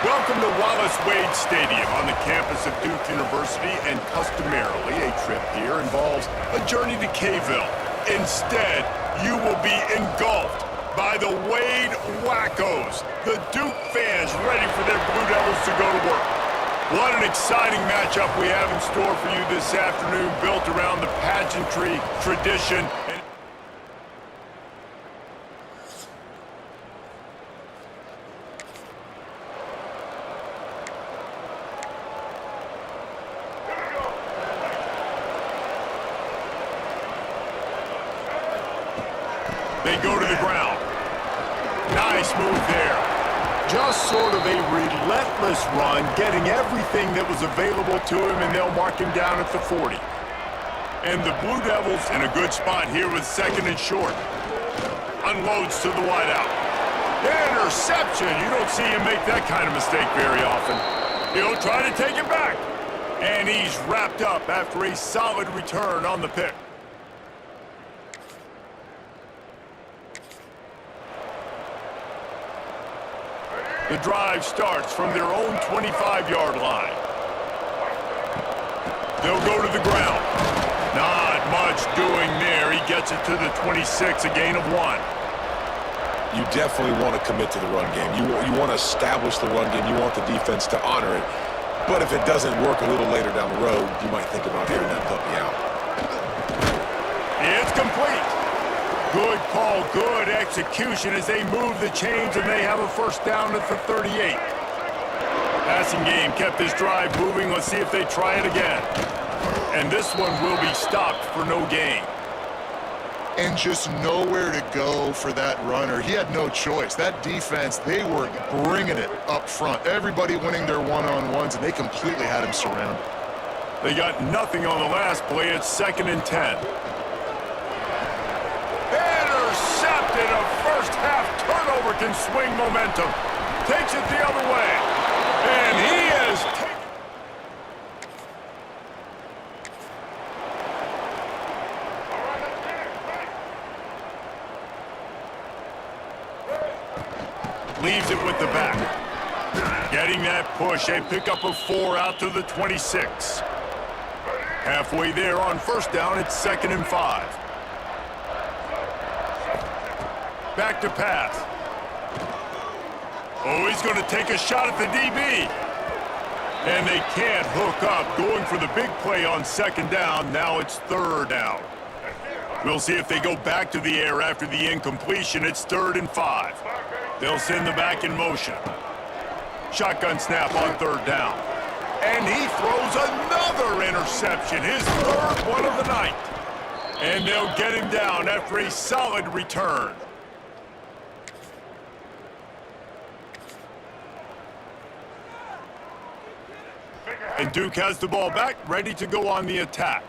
Welcome to Wallace Wade Stadium on the campus of Duke University, and customarily a trip here involves a journey to K-ville. Instead, you will be engulfed by the Wade Wackos, the Duke fans ready for their Blue Devils to go to work. What an exciting matchup we have in store for you this afternoon, built around the pageantry, tradition, and they go to the ground. Nice move there. Just sort of a relentless run, getting everything that was available to him, and they'll mark him down at the 40. And the Blue Devils in a good spot here with second and short. Unloads to the wideout. Interception! You don't see him make that kind of mistake very often. He'll try to take it back. And he's wrapped up after a solid return on the pick. The drive starts from their own 25-yard line. They'll go to the ground. Not much doing there. He gets it to the 26, a gain of 1. you definitely want to commit to the run game. You want to establish the run game. You want the defense to honor it. But if it doesn't work a little later down the road, you might think about hitting that puppy out. It's complete. Good call, good execution as they move the chains, and they have a first down at the 38. Passing game kept this drive moving. Let's see if they try it again. And this one will be stopped for no gain. And just nowhere to go for that runner. He had no choice. That defense, they were bringing it up front. Everybody winning their one-on-ones, and they completely had him surrounded. They got nothing on the last play. It's 2nd and 10. Intercepted. A first-half turnover can swing momentum. Takes it the other way. And he is leaves it with the back. Getting that push, a pickup of 4 out to the 26. Halfway there on first down, it's 2nd and 5. Back to pass. Oh, he's going to take a shot at the DB. And they can't hook up. Going for the big play on 2nd down. Now it's 3rd down. We'll see if they go back to the air after the incompletion. It's 3rd and 5. They'll send the back in motion. Shotgun snap on 3rd down. And he throws another interception, his 3rd one of the night. And they'll get him down after a solid return. And Duke has the ball back, ready to go on the attack.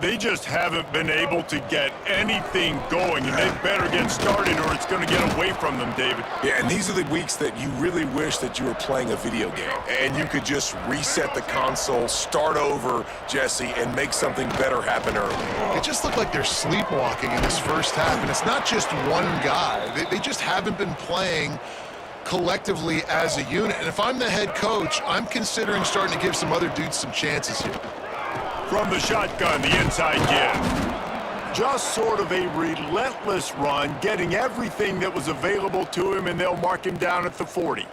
They just haven't been able to get anything going, and they better get started or it's going to get away from them, David. Yeah, and these are the weeks that you really wish that you were playing a video game, and you could just reset the console, start over, Jesse, and make something better happen early. It just looked like they're sleepwalking in this first half, and it's not just one guy. They just haven't been playing collectively as a unit. And if I'm the head coach, I'm considering starting to give some other dudes some chances here. From the shotgun, the inside give. Just sort of a relentless run, getting everything that was available to him, and they'll mark him down at the 40.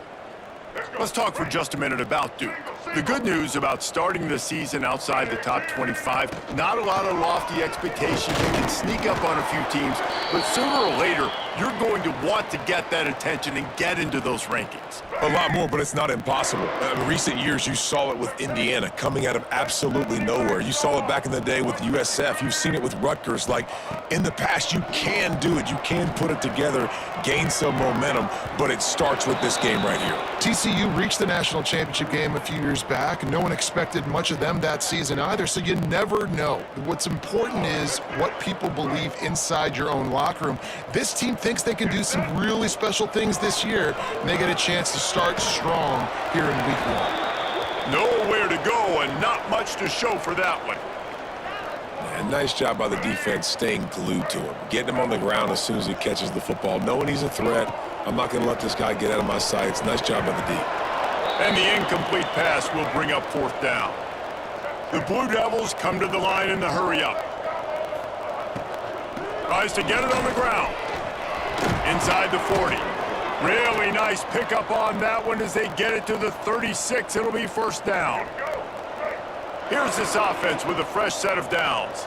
Let's talk for just a minute about Duke. The good news about starting the season outside the top 25, not a lot of lofty expectations. You can sneak up on a few teams, but sooner or later, you're going to want to get that attention and get into those rankings. A lot more, but it's not impossible. In recent years, you saw it with Indiana coming out of absolutely nowhere. You saw it back in the day with USF. You've seen it with Rutgers. Like, in the past, you can do it. You can put it together, gain some momentum, but it starts with this game right here. TCU reached the national championship game a few years back. No one expected much of them that season either, so you never know. What's important is what people believe inside your own locker room. This team thinks they can do some really special things this year, and they get a chance to start strong here in week 1. Nowhere to go and not much to show for that one. And nice job by the defense staying glued to him, getting him on the ground as soon as he catches the football, knowing he's a threat. I'm not going to let this guy get out of my sights. Nice job by the D. And the incomplete pass will bring up 4th down. The Blue Devils come to the line in the hurry-up. Tries to get it on the ground. Inside the 40. Really nice pickup on that one as they get it to the 36. It'll be 1st down. Here's this offense with a fresh set of downs.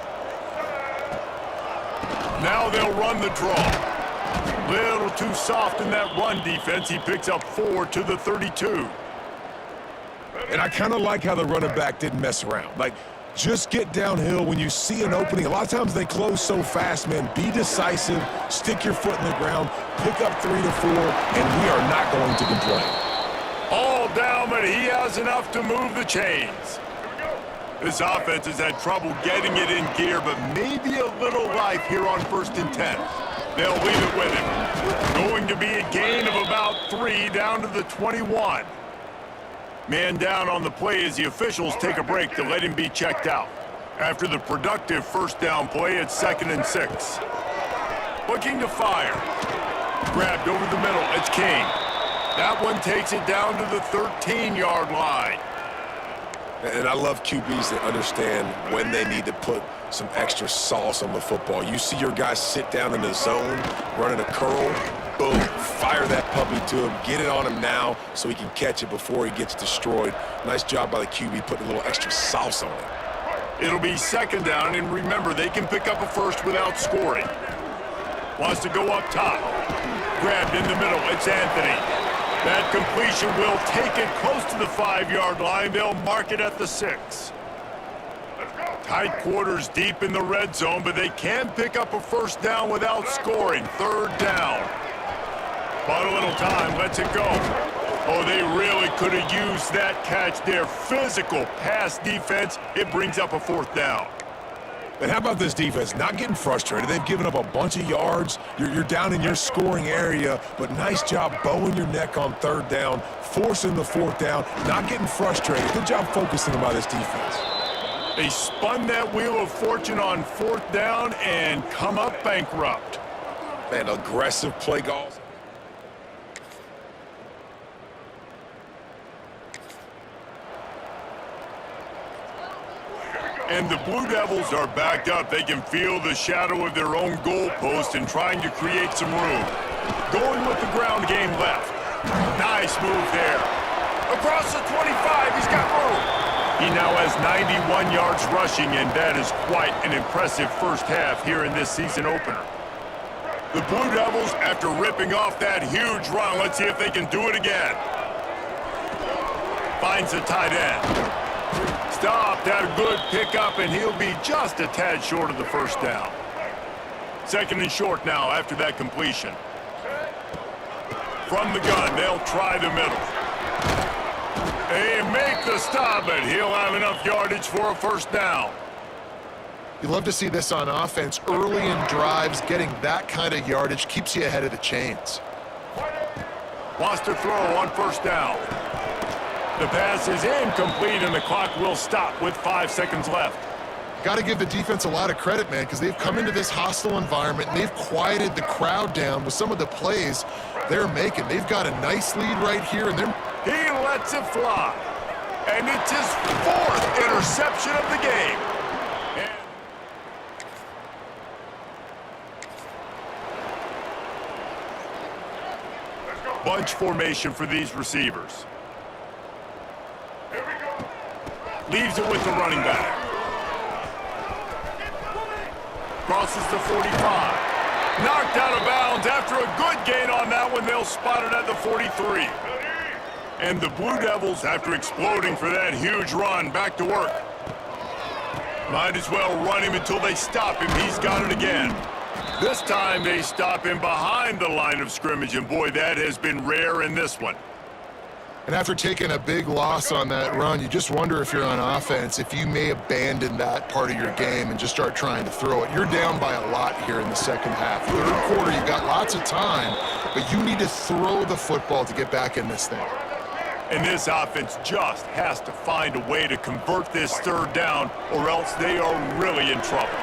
Now they'll run the draw. Little too soft in that run defense. He picks up 4 to the 32. And I kind of like how the running back didn't mess around. Like, just get downhill when you see an opening. A lot of times they close so fast, man. Be decisive, stick your foot in the ground, pick up 3 to 4, and we are not going to complain. All down, but he has enough to move the chains. This offense has had trouble getting it in gear, but maybe a little life here on 1st and 10. They'll leave it with him. Going to be a gain of about 3 down to the 21. Man down on the play as the officials take a break to let him be checked out. After the productive 1st down play, it's 2nd and 6. Looking to fire. Grabbed over the middle, it's King. That one takes it down to the 13-yard line. And I love QBs that understand when they need to put some extra sauce on the football. You see your guys sit down in the zone, running a curl. Boom. Fire that puppy to him. Get it on him now so he can catch it before he gets destroyed. Nice job by the QB putting a little extra sauce on it. It'll be second down, and remember, they can pick up a first without scoring. Wants to go up top. Grabbed in the middle. It's Anthony. That completion will take it close to the 5-yard line. They'll mark it at the 6. Tight quarters deep in the red zone, but they can pick up a first down without scoring. Third down. But a little time, lets it go. Oh, they really could have used that catch there. Physical pass defense. It brings up a fourth down. And how about this defense? Not getting frustrated. They've given up a bunch of yards. You're down in your scoring area, but nice job bowing your neck on third down, forcing the fourth down, not getting frustrated. Good job focusing by this defense. They spun that wheel of fortune on fourth down and come up bankrupt. Man, aggressive play calls. And the Blue Devils are backed up. They can feel the shadow of their own goalpost and trying to create some room. Going with the ground game left. Nice move there. Across the 25, he's got room. He now has 91 yards rushing, and that is quite an impressive first half here in this season opener. The Blue Devils, after ripping off that huge run, let's see if they can do it again. Finds the tight end. Stopped, had a good pickup, and he'll be just a tad short of the first down. Second and short now after that completion. From the gun, they'll try the middle. They make the stop, but he'll have enough yardage for a first down. You love to see this on offense. Early in drives, getting that kind of yardage keeps you ahead of the chains. Wants to throw on first down. The pass is incomplete, and the clock will stop with 5 seconds left. Got to give the defense a lot of credit, man, because they've come into this hostile environment, and they've quieted the crowd down with some of the plays they're making. They've got a nice lead right here, and they're... He lets it fly. And it's his 4th interception of the game. Bunch formation for these receivers. Leaves it with the running back. Crosses the 45. Knocked out of bounds after a good gain on that one. They'll spot it at the 43. And the Blue Devils, after exploding for that huge run, back to work. Might as well run him until they stop him. He's got it again. This time they stop him behind the line of scrimmage, and boy, that has been rare in this one. And after taking a big loss on that run, you just wonder if you're on offense, if you may abandon that part of your game and just start trying to throw it. You're down by a lot here in the second half. Third quarter, you've got lots of time, but you need to throw the football to get back in this thing. And this offense just has to find a way to convert this third down, or else they are really in trouble.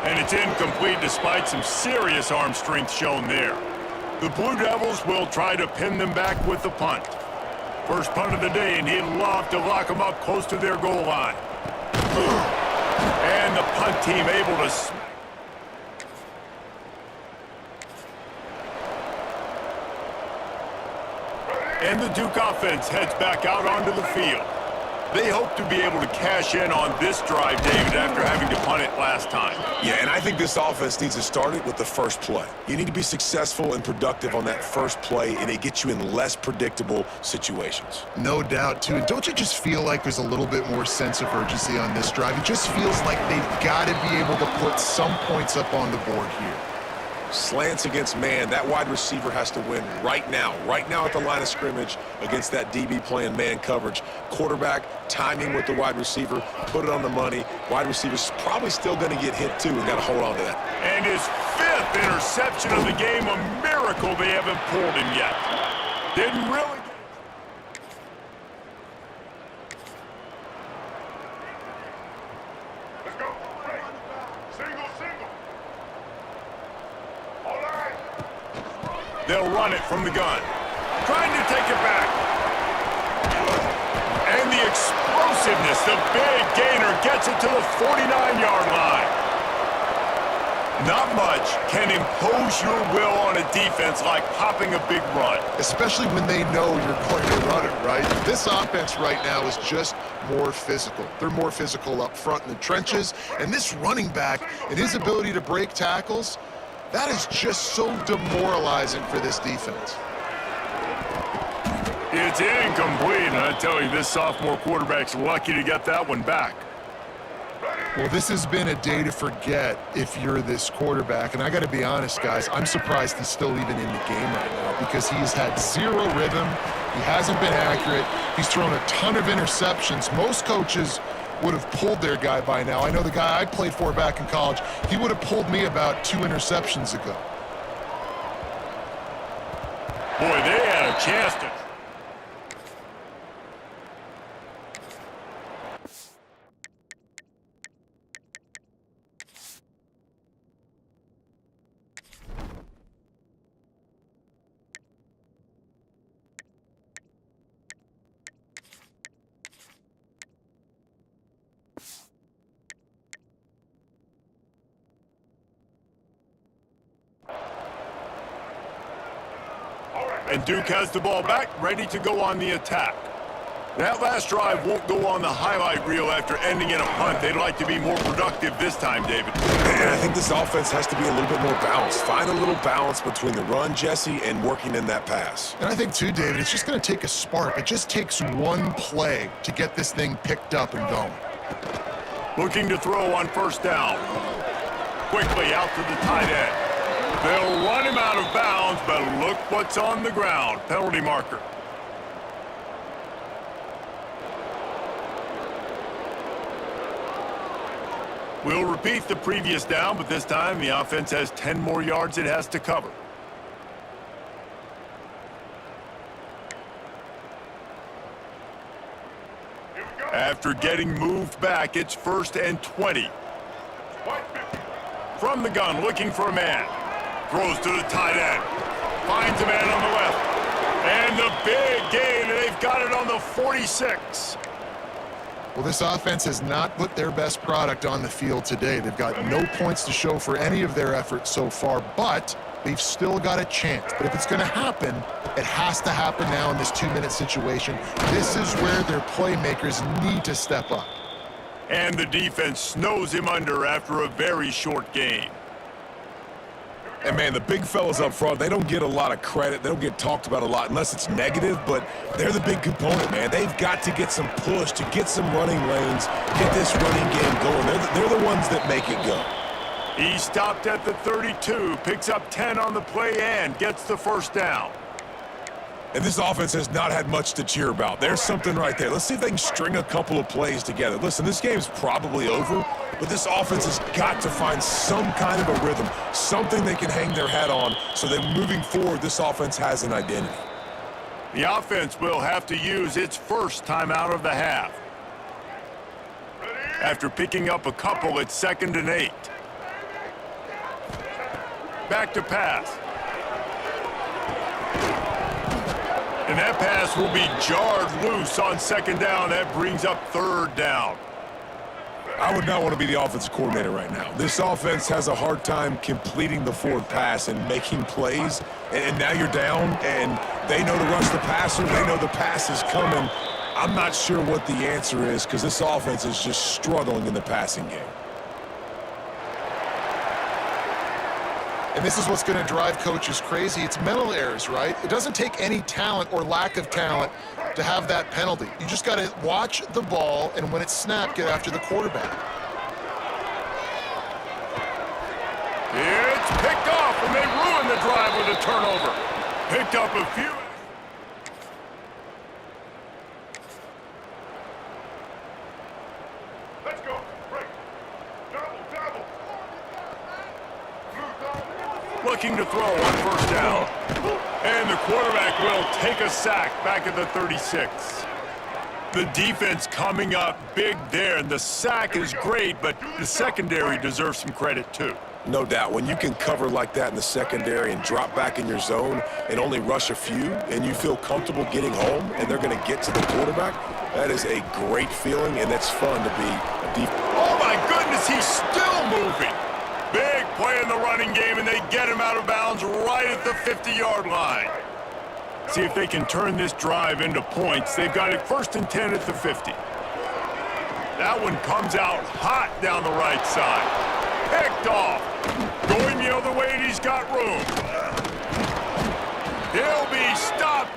And it's incomplete despite some serious arm strength shown there. The Blue Devils will try to pin them back with the punt. First punt of the day, and he'd love to lock them up close to their goal line. And the punt team able to... And the Duke offense heads back out onto the field. They hope to be able to cash in on this drive, David, after having to punt it last time. Yeah, and I think this offense needs to start it with the first play. You need to be successful and productive on that first play, and it gets you in less predictable situations. No doubt, too. And don't you just feel like there's a little bit more sense of urgency on this drive? It just feels like they've got to be able to put some points up on the board here. Slants against man, that wide receiver has to win right now at the line of scrimmage against that DB playing man coverage. Quarterback, timing with the wide receiver, put it on the money. Wide receiver's probably still going to get hit too, and got to hold on to that. And his 5th interception of the game, a miracle they haven't pulled him yet. Didn't really get it. Let's go. Single. They'll run it from the gun. Trying to take it back. And the explosiveness, the big gainer gets it to the 49-yard line. Not much can impose your will on a defense like popping a big run. Especially when they know you're going to run it, right? This offense right now is just more physical. They're more physical up front in the trenches, and this running back and his ability to break tackles, that is just so demoralizing for this defense. It's incomplete, and I tell you, this sophomore quarterback's lucky to get that one back. Well, this has been a day to forget if you're this quarterback. And I got to be honest, guys, I'm surprised he's still even in the game right now because he's had zero rhythm. He hasn't been accurate. He's thrown a ton of interceptions. Most coaches would have pulled their guy by now. I know the guy I played for back in college, he would have pulled me about 2 interceptions ago. Boy, they had a chance to... And Duke has the ball back, ready to go on the attack. That last drive won't go on the highlight reel after ending in a punt. They'd like to be more productive this time, David. And I think this offense has to be a little bit more balanced. Find a little balance between the run, Jesse, and working in that pass. And I think, too, David, it's just going to take a spark. It just takes one play to get this thing picked up and going. Looking to throw on first down. Quickly out to the tight end. They'll run him out of bounds, but look what's on the ground. Penalty marker. We'll repeat the previous down, but this time the offense has 10 more yards it has to cover. After getting moved back, it's 1st and 20. From the gun, looking for a man. Throws to the tight end. Finds a man on the left. And the big gain, and they've got it on the 46. Well, this offense has not put their best product on the field today. They've got no points to show for any of their efforts so far, but they've still got a chance. But if it's going to happen, it has to happen now in this 2-minute situation. This is where their playmakers need to step up. And the defense snows him under after a very short gain. And, man, the big fellas up front, they don't get a lot of credit. They don't get talked about a lot unless it's negative, but they're the big component, man. They've got to get some push, to get some running lanes, get this running game going. They're the ones that make it go. He stopped at the 32, picks up 10 on the play and gets the first down. And this offense has not had much to cheer about. There's something right there. Let's see if they can string a couple of plays together. Listen, this game's probably over, but this offense has got to find some kind of a rhythm, something they can hang their hat on so that moving forward, this offense has an identity. The offense will have to use its first timeout of the half. After picking up a couple, it's 2nd and 8. Back to pass. And that pass will be jarred loose on 2nd down. That brings up 3rd down. I would not want to be the offensive coordinator right now. This offense has a hard time completing the forward pass and making plays. And now you're down, and they know to rush the passer. They know the pass is coming. I'm not sure what the answer is because this offense is just struggling in the passing game. And this is what's going to drive coaches crazy. It's mental errors, right? It doesn't take any talent or lack of talent to have that penalty. You just got to watch the ball, and when it's snapped, get after the quarterback. It's picked off, and they ruin the drive with a turnover. Picked up a few. Let's go. Break. Double. Looking to throw on first down. And the quarterback will take a sack back at the 36. The defense coming up big there, and the sack is great, but the secondary deserves some credit too. No doubt. When you can cover like that in the secondary and drop back in your zone and only rush a few, and you feel comfortable getting home, and they're going to get to the quarterback, that is a great feeling, and it's fun to be a defense. Oh, my goodness, he's still moving. Big play in the running game, and they get him out of bounds right at the 50-yard line. See if they can turn this drive into points. They've got it 1st and 10 at the 50. That one comes out hot down the right side. Picked off. Going the other way, and he's got room. He'll be stopped.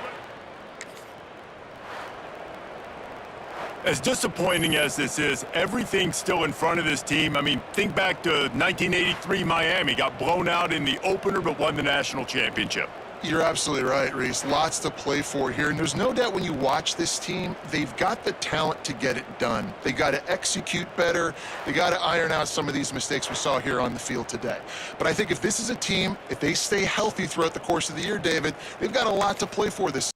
As disappointing as this is, everything's still in front of this team. I mean, think back to 1983 Miami. Got blown out in the opener, but won the national championship. You're absolutely right, Reese. Lots to play for here. And there's no doubt when you watch this team, they've got the talent to get it done. They got to execute better. They got to iron out some of these mistakes we saw here on the field today. But I think if this is a team, if they stay healthy throughout the course of the year, David, they've got a lot to play for this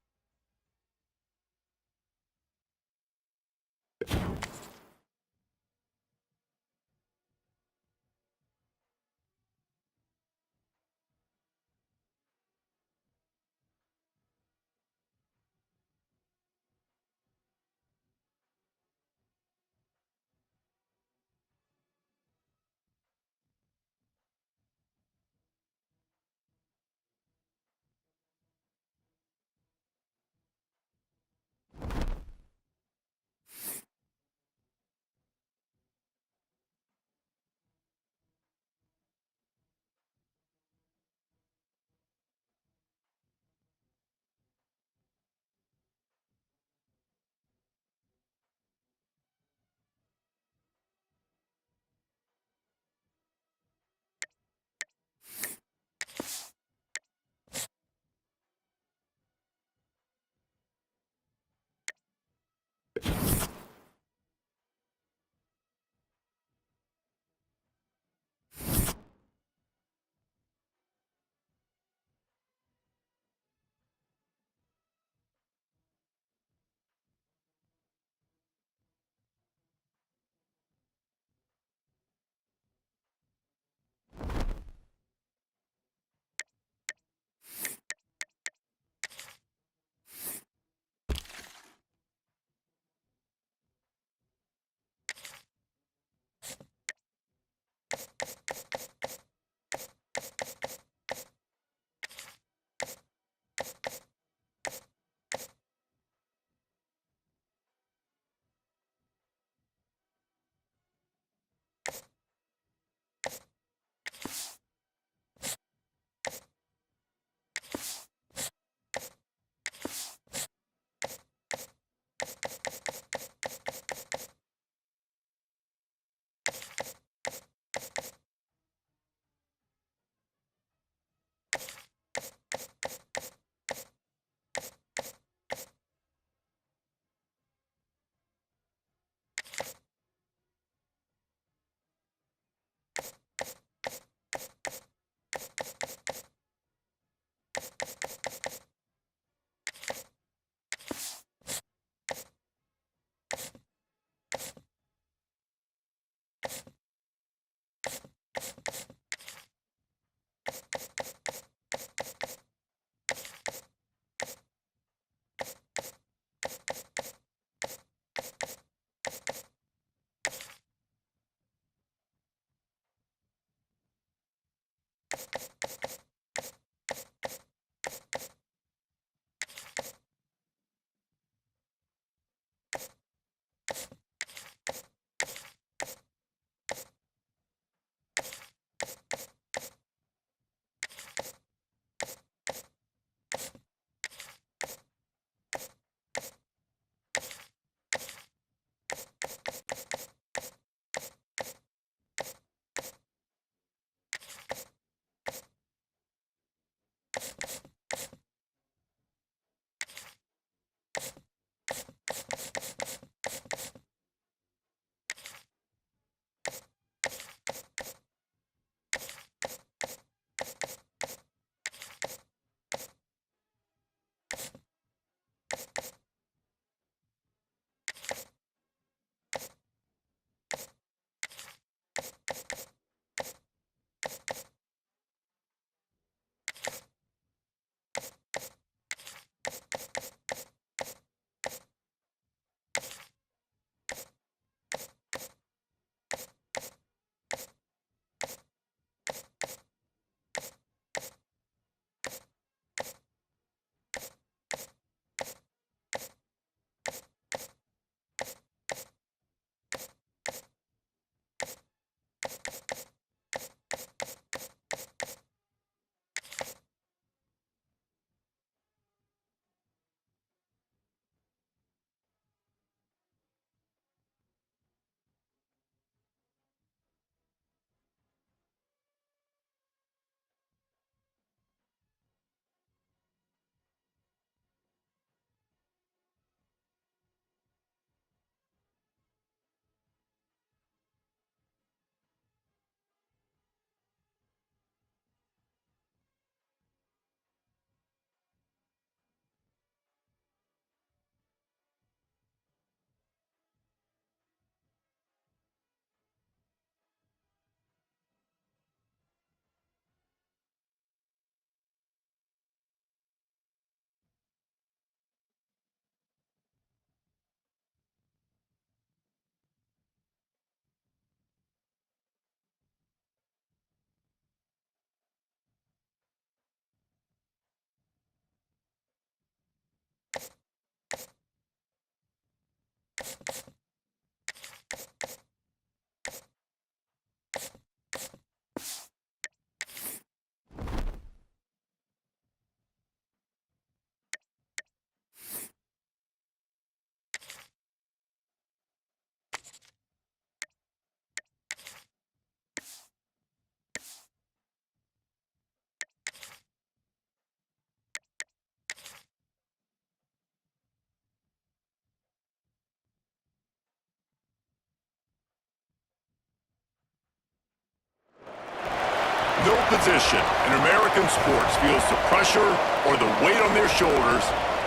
position in American sports feels the pressure or the weight on their shoulders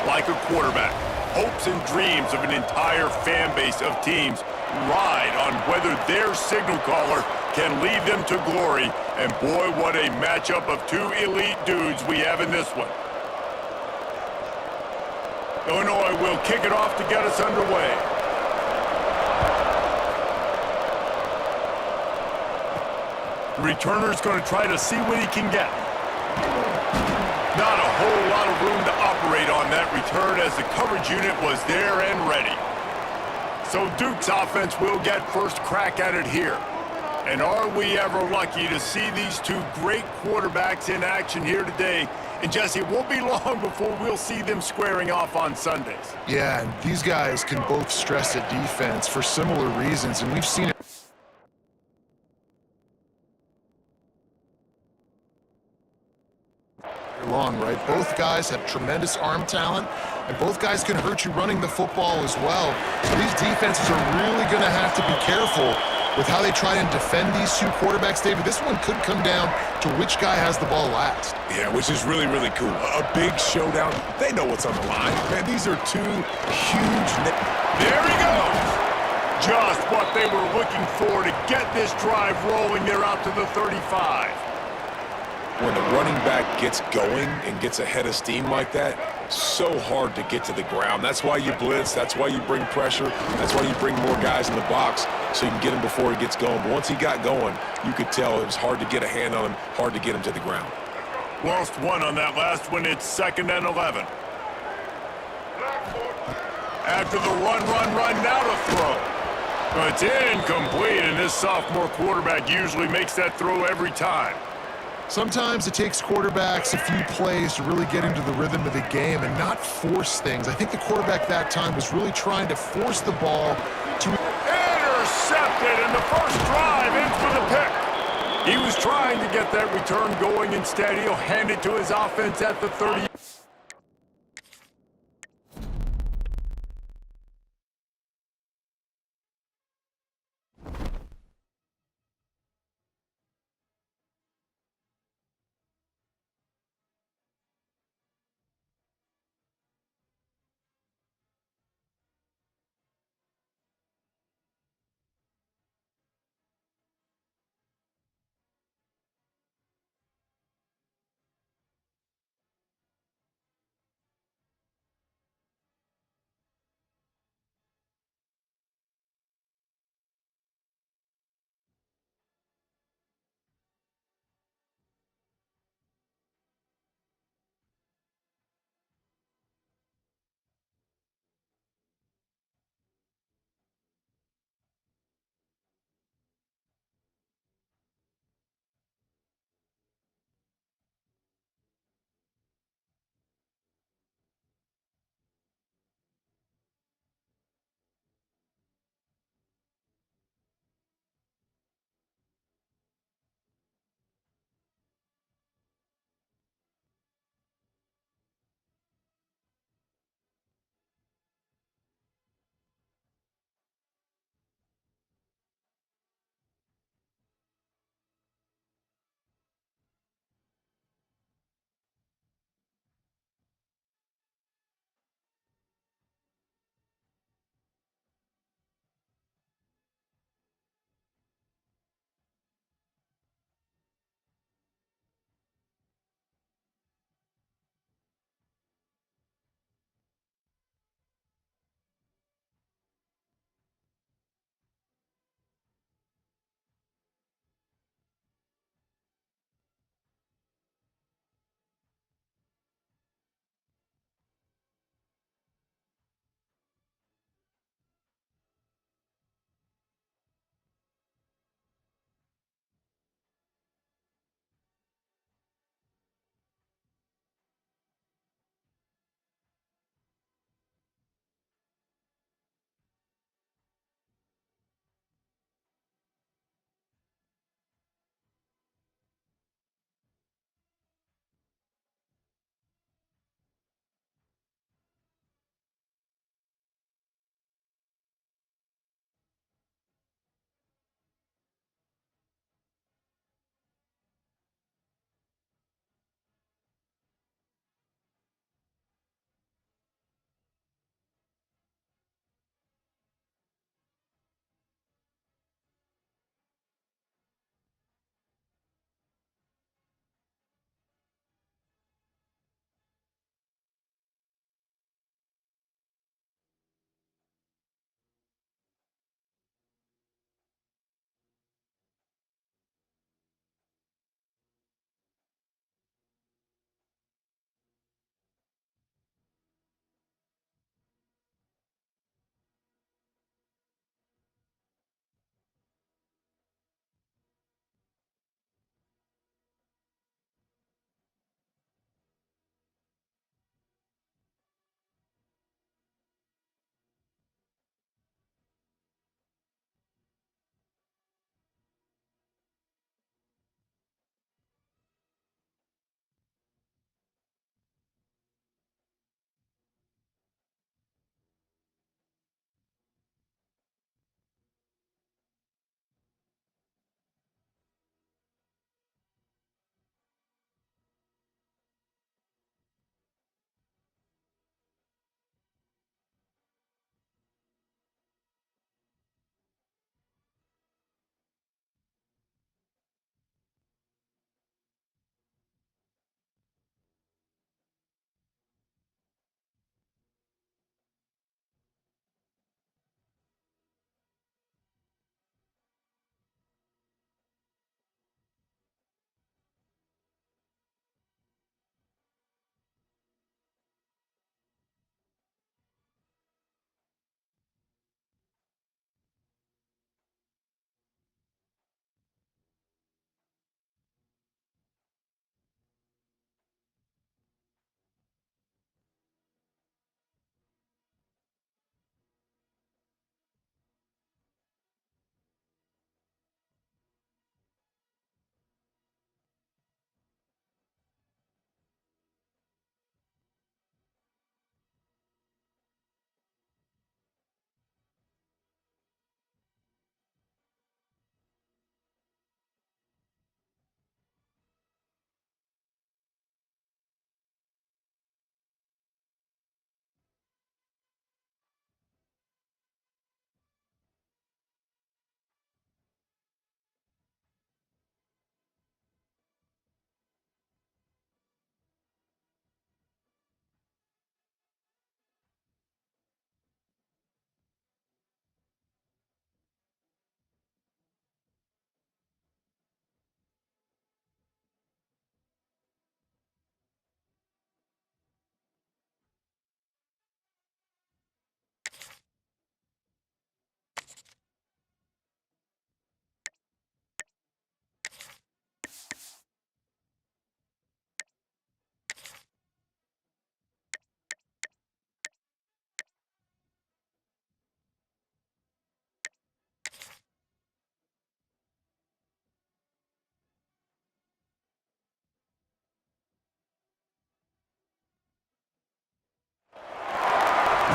like a quarterback. Hopes and dreams of an entire fan base of teams ride on whether their signal caller can lead them to glory. And boy, what a matchup of two elite dudes we have in this one. Illinois will kick it off to get us underway. Returner's going to try to see what he can get. Not a whole lot of room to operate on that return as the coverage unit was there and ready. So Duke's offense will get first crack at it here. And are we ever lucky to see these two great quarterbacks in action here today? And Jesse, it won't be long before we'll see them squaring off on Sundays. Yeah, and these guys can both stress at defense for similar reasons, and we've seen it long, right? Both guys have tremendous arm talent, and both guys can hurt you running the football as well. So these defenses are really going to have to be careful with how they try and defend these two quarterbacks, David. This one could come down to which guy has the ball last. Yeah, which is really, really cool. A big showdown. They know what's on the line. Man, these are two huge... There he goes! Just what they were looking for to get this drive rolling. They're out to the 35. When the running back gets going and gets ahead of steam like that, so hard to get to the ground. That's why you blitz. That's why you bring pressure. That's why you bring more guys in the box so you can get him before he gets going. But once he got going, you could tell it was hard to get a hand on him, hard to get him to the ground. Lost one on that last one. It's 2nd and 11. After the run, now to throw. But it's incomplete, and this sophomore quarterback usually makes that throw every time. Sometimes it takes quarterbacks a few plays to really get into the rhythm of the game and not force things. I think the quarterback that time was really trying to force the ball to... Intercepted, and the first drive in for the pick. He was trying to get that return going. Instead, he'll hand it to his offense at the 30.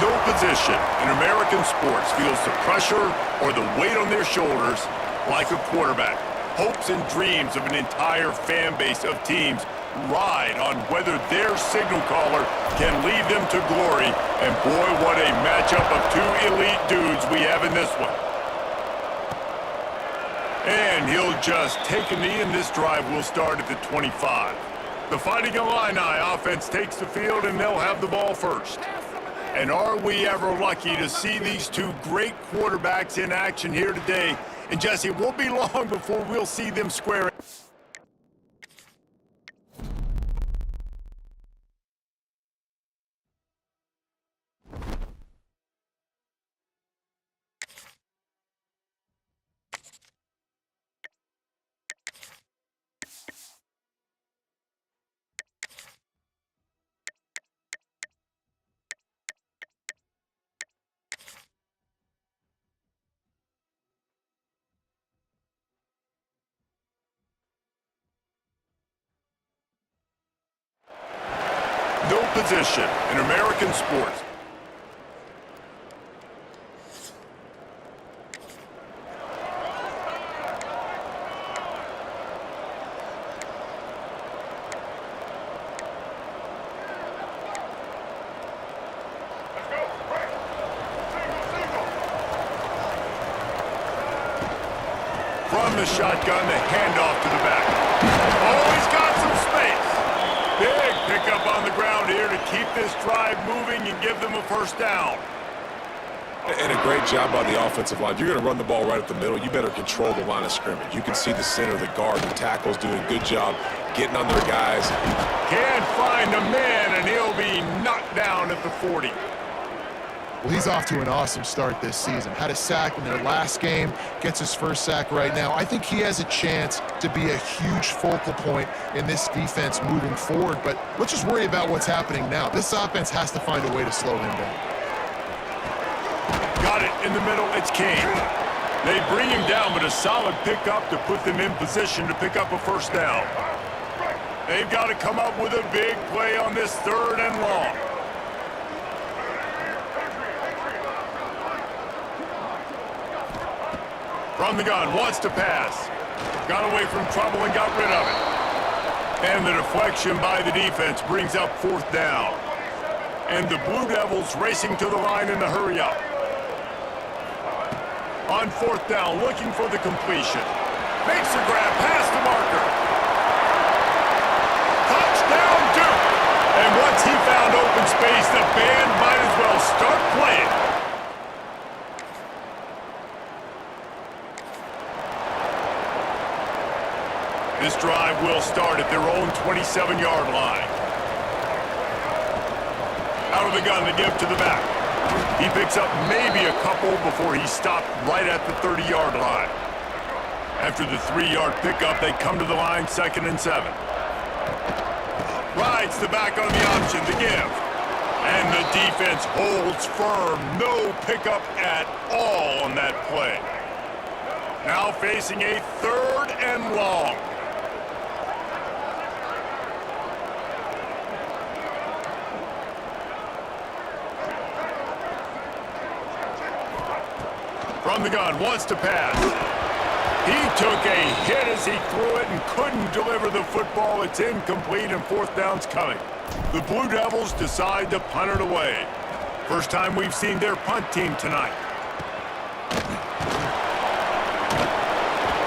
No position in American sports feels the pressure or the weight on their shoulders like a quarterback. Hopes and dreams of an entire fan base of teams ride on whether their signal caller can lead them to glory. And boy, what a matchup of two elite dudes we have in this one. And he'll just take a knee, and this drive will start at the 25. The Fighting Illini offense takes the field, and they'll have the ball first. And are we ever lucky to see these two great quarterbacks in action here today? And Jesse, it won't be long before we'll see them square it. No position in American sports. From the shotgun, the handoff to the back. Oh, he's got some space. Big pickup on the ground here to keep this drive moving and give them a first down. And a great job by the offensive line. You're going to run the ball right up the middle. You better control the line of scrimmage. You can see the center, the guard, the tackles doing a good job getting on their guys. Can't find a man, and he'll be knocked down at the 40. Well, he's off to an awesome start this season. Had a sack in their last game, gets his first sack right now. I think he has a chance to be a huge focal point in this defense moving forward, but let's just worry about what's happening now. This offense has to find a way to slow him down. Got it in the middle, it's Kane. They bring him down, but a solid pickup to put them in position to pick up a first down. They've got to come up with a big play on this 3rd and long. From the gun, wants to pass. Got away from trouble and got rid of it. And the deflection by the defense brings up 4th down. And the Blue Devils racing to the line in the hurry up. On 4th down, looking for the completion. Makes the grab past the marker. Touchdown, Duke! And once he found open space, the band might as well start playing. This drive will start at their own 27-yard line. Out of the gun to give to the back. He picks up maybe a couple before he stopped right at the 30-yard line. After the 3-yard pickup, they come to the line 2nd and 7. Rides the back on the option to give. And the defense holds firm. No pickup at all on that play. Now facing a 3rd and long. From the gun, wants to pass. He took a hit as he threw it and couldn't deliver the football. It's incomplete and 4th down's coming. The Blue Devils decide to punt it away. First time we've seen their punt team tonight.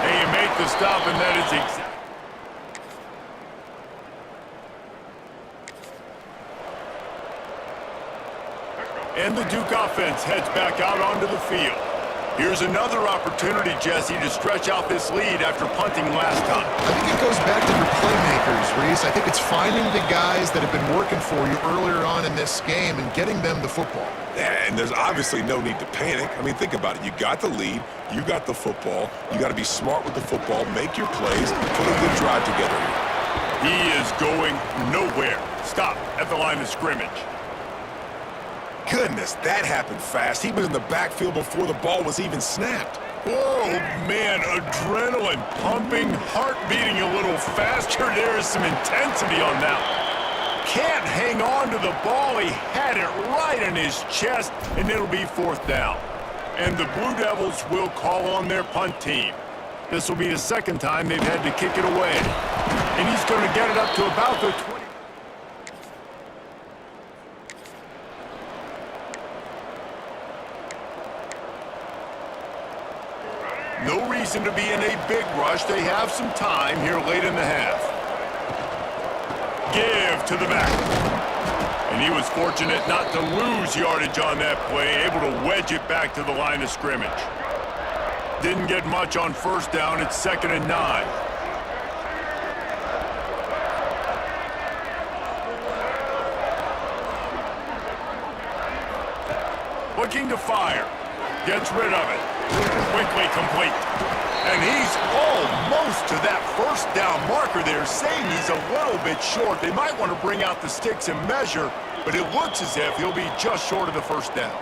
They make the stop, and that is exact. And the Duke offense heads back out onto the field. Here's another opportunity, Jesse, to stretch out this lead after punting last time. I think it goes back to your playmakers, Reese. I think it's finding the guys that have been working for you earlier on in this game and getting them the football. Yeah, and there's obviously no need to panic. I mean, think about it. You got the lead. You got the football. You got to be smart with the football, make your plays, put a good drive together here. He is going nowhere. Stop at the line of scrimmage. Goodness, that happened fast. He was in the backfield before the ball was even snapped. Oh, man, adrenaline pumping, heart beating a little faster. There is some intensity on that one. can't hang on to the ball. He had it right in his chest, and it'll be 4th down. And the Blue Devils will call on their punt team. This will be the 2nd time they've had to kick it away. And he's going to get it up to about the 20. No reason to be in a big rush. They have some time here late in the half. Give to the back. And he was fortunate not to lose yardage on that play, able to wedge it back to the line of scrimmage. Didn't get much on 1st down. It's 2nd and 9. Looking to fire. Gets rid of it. Quickly complete. And he's almost to that 1st down marker there, saying he's a little bit short. They might want to bring out the sticks and measure, but it looks as if he'll be just short of the 1st down.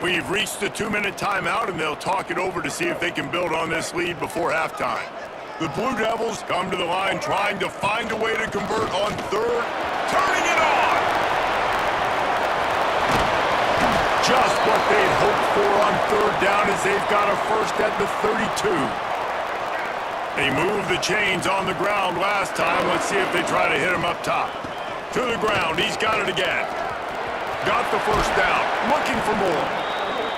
We've reached the 2-minute timeout, and they'll talk it over to see if they can build on this lead before halftime. The Blue Devils come to the line trying to find a way to convert on 3rd. Turning it on! Just what they'd hoped for on 3rd down as they've got a 1st at the 32. They moved the chains on the ground last time. Let's see if they try to hit him up top. To the ground. He's got it again. Got the 1st down. Looking for more.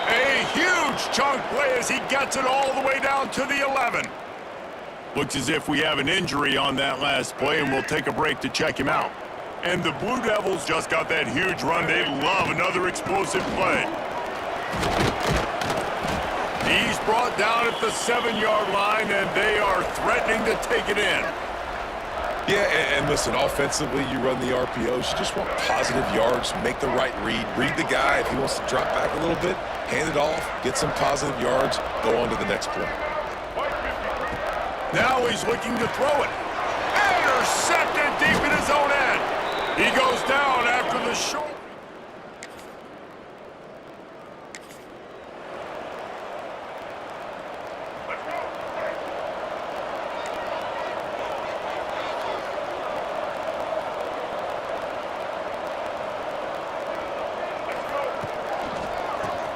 A huge chunk play as he gets it all the way down to the 11. Looks as if we have an injury on that last play, and we'll take a break to check him out. And the Blue Devils just got that huge run. They love another explosive play. He's brought down at the 7-yard line, and they are threatening to take it in. Yeah, and listen, offensively, you run the RPOs. You just want positive yards, make the right read. Read the guy. If he wants to drop back a little bit, hand it off, get some positive yards, go on to the next play. Now he's looking to throw it. Intercepted deep in his own end. He goes down after the short.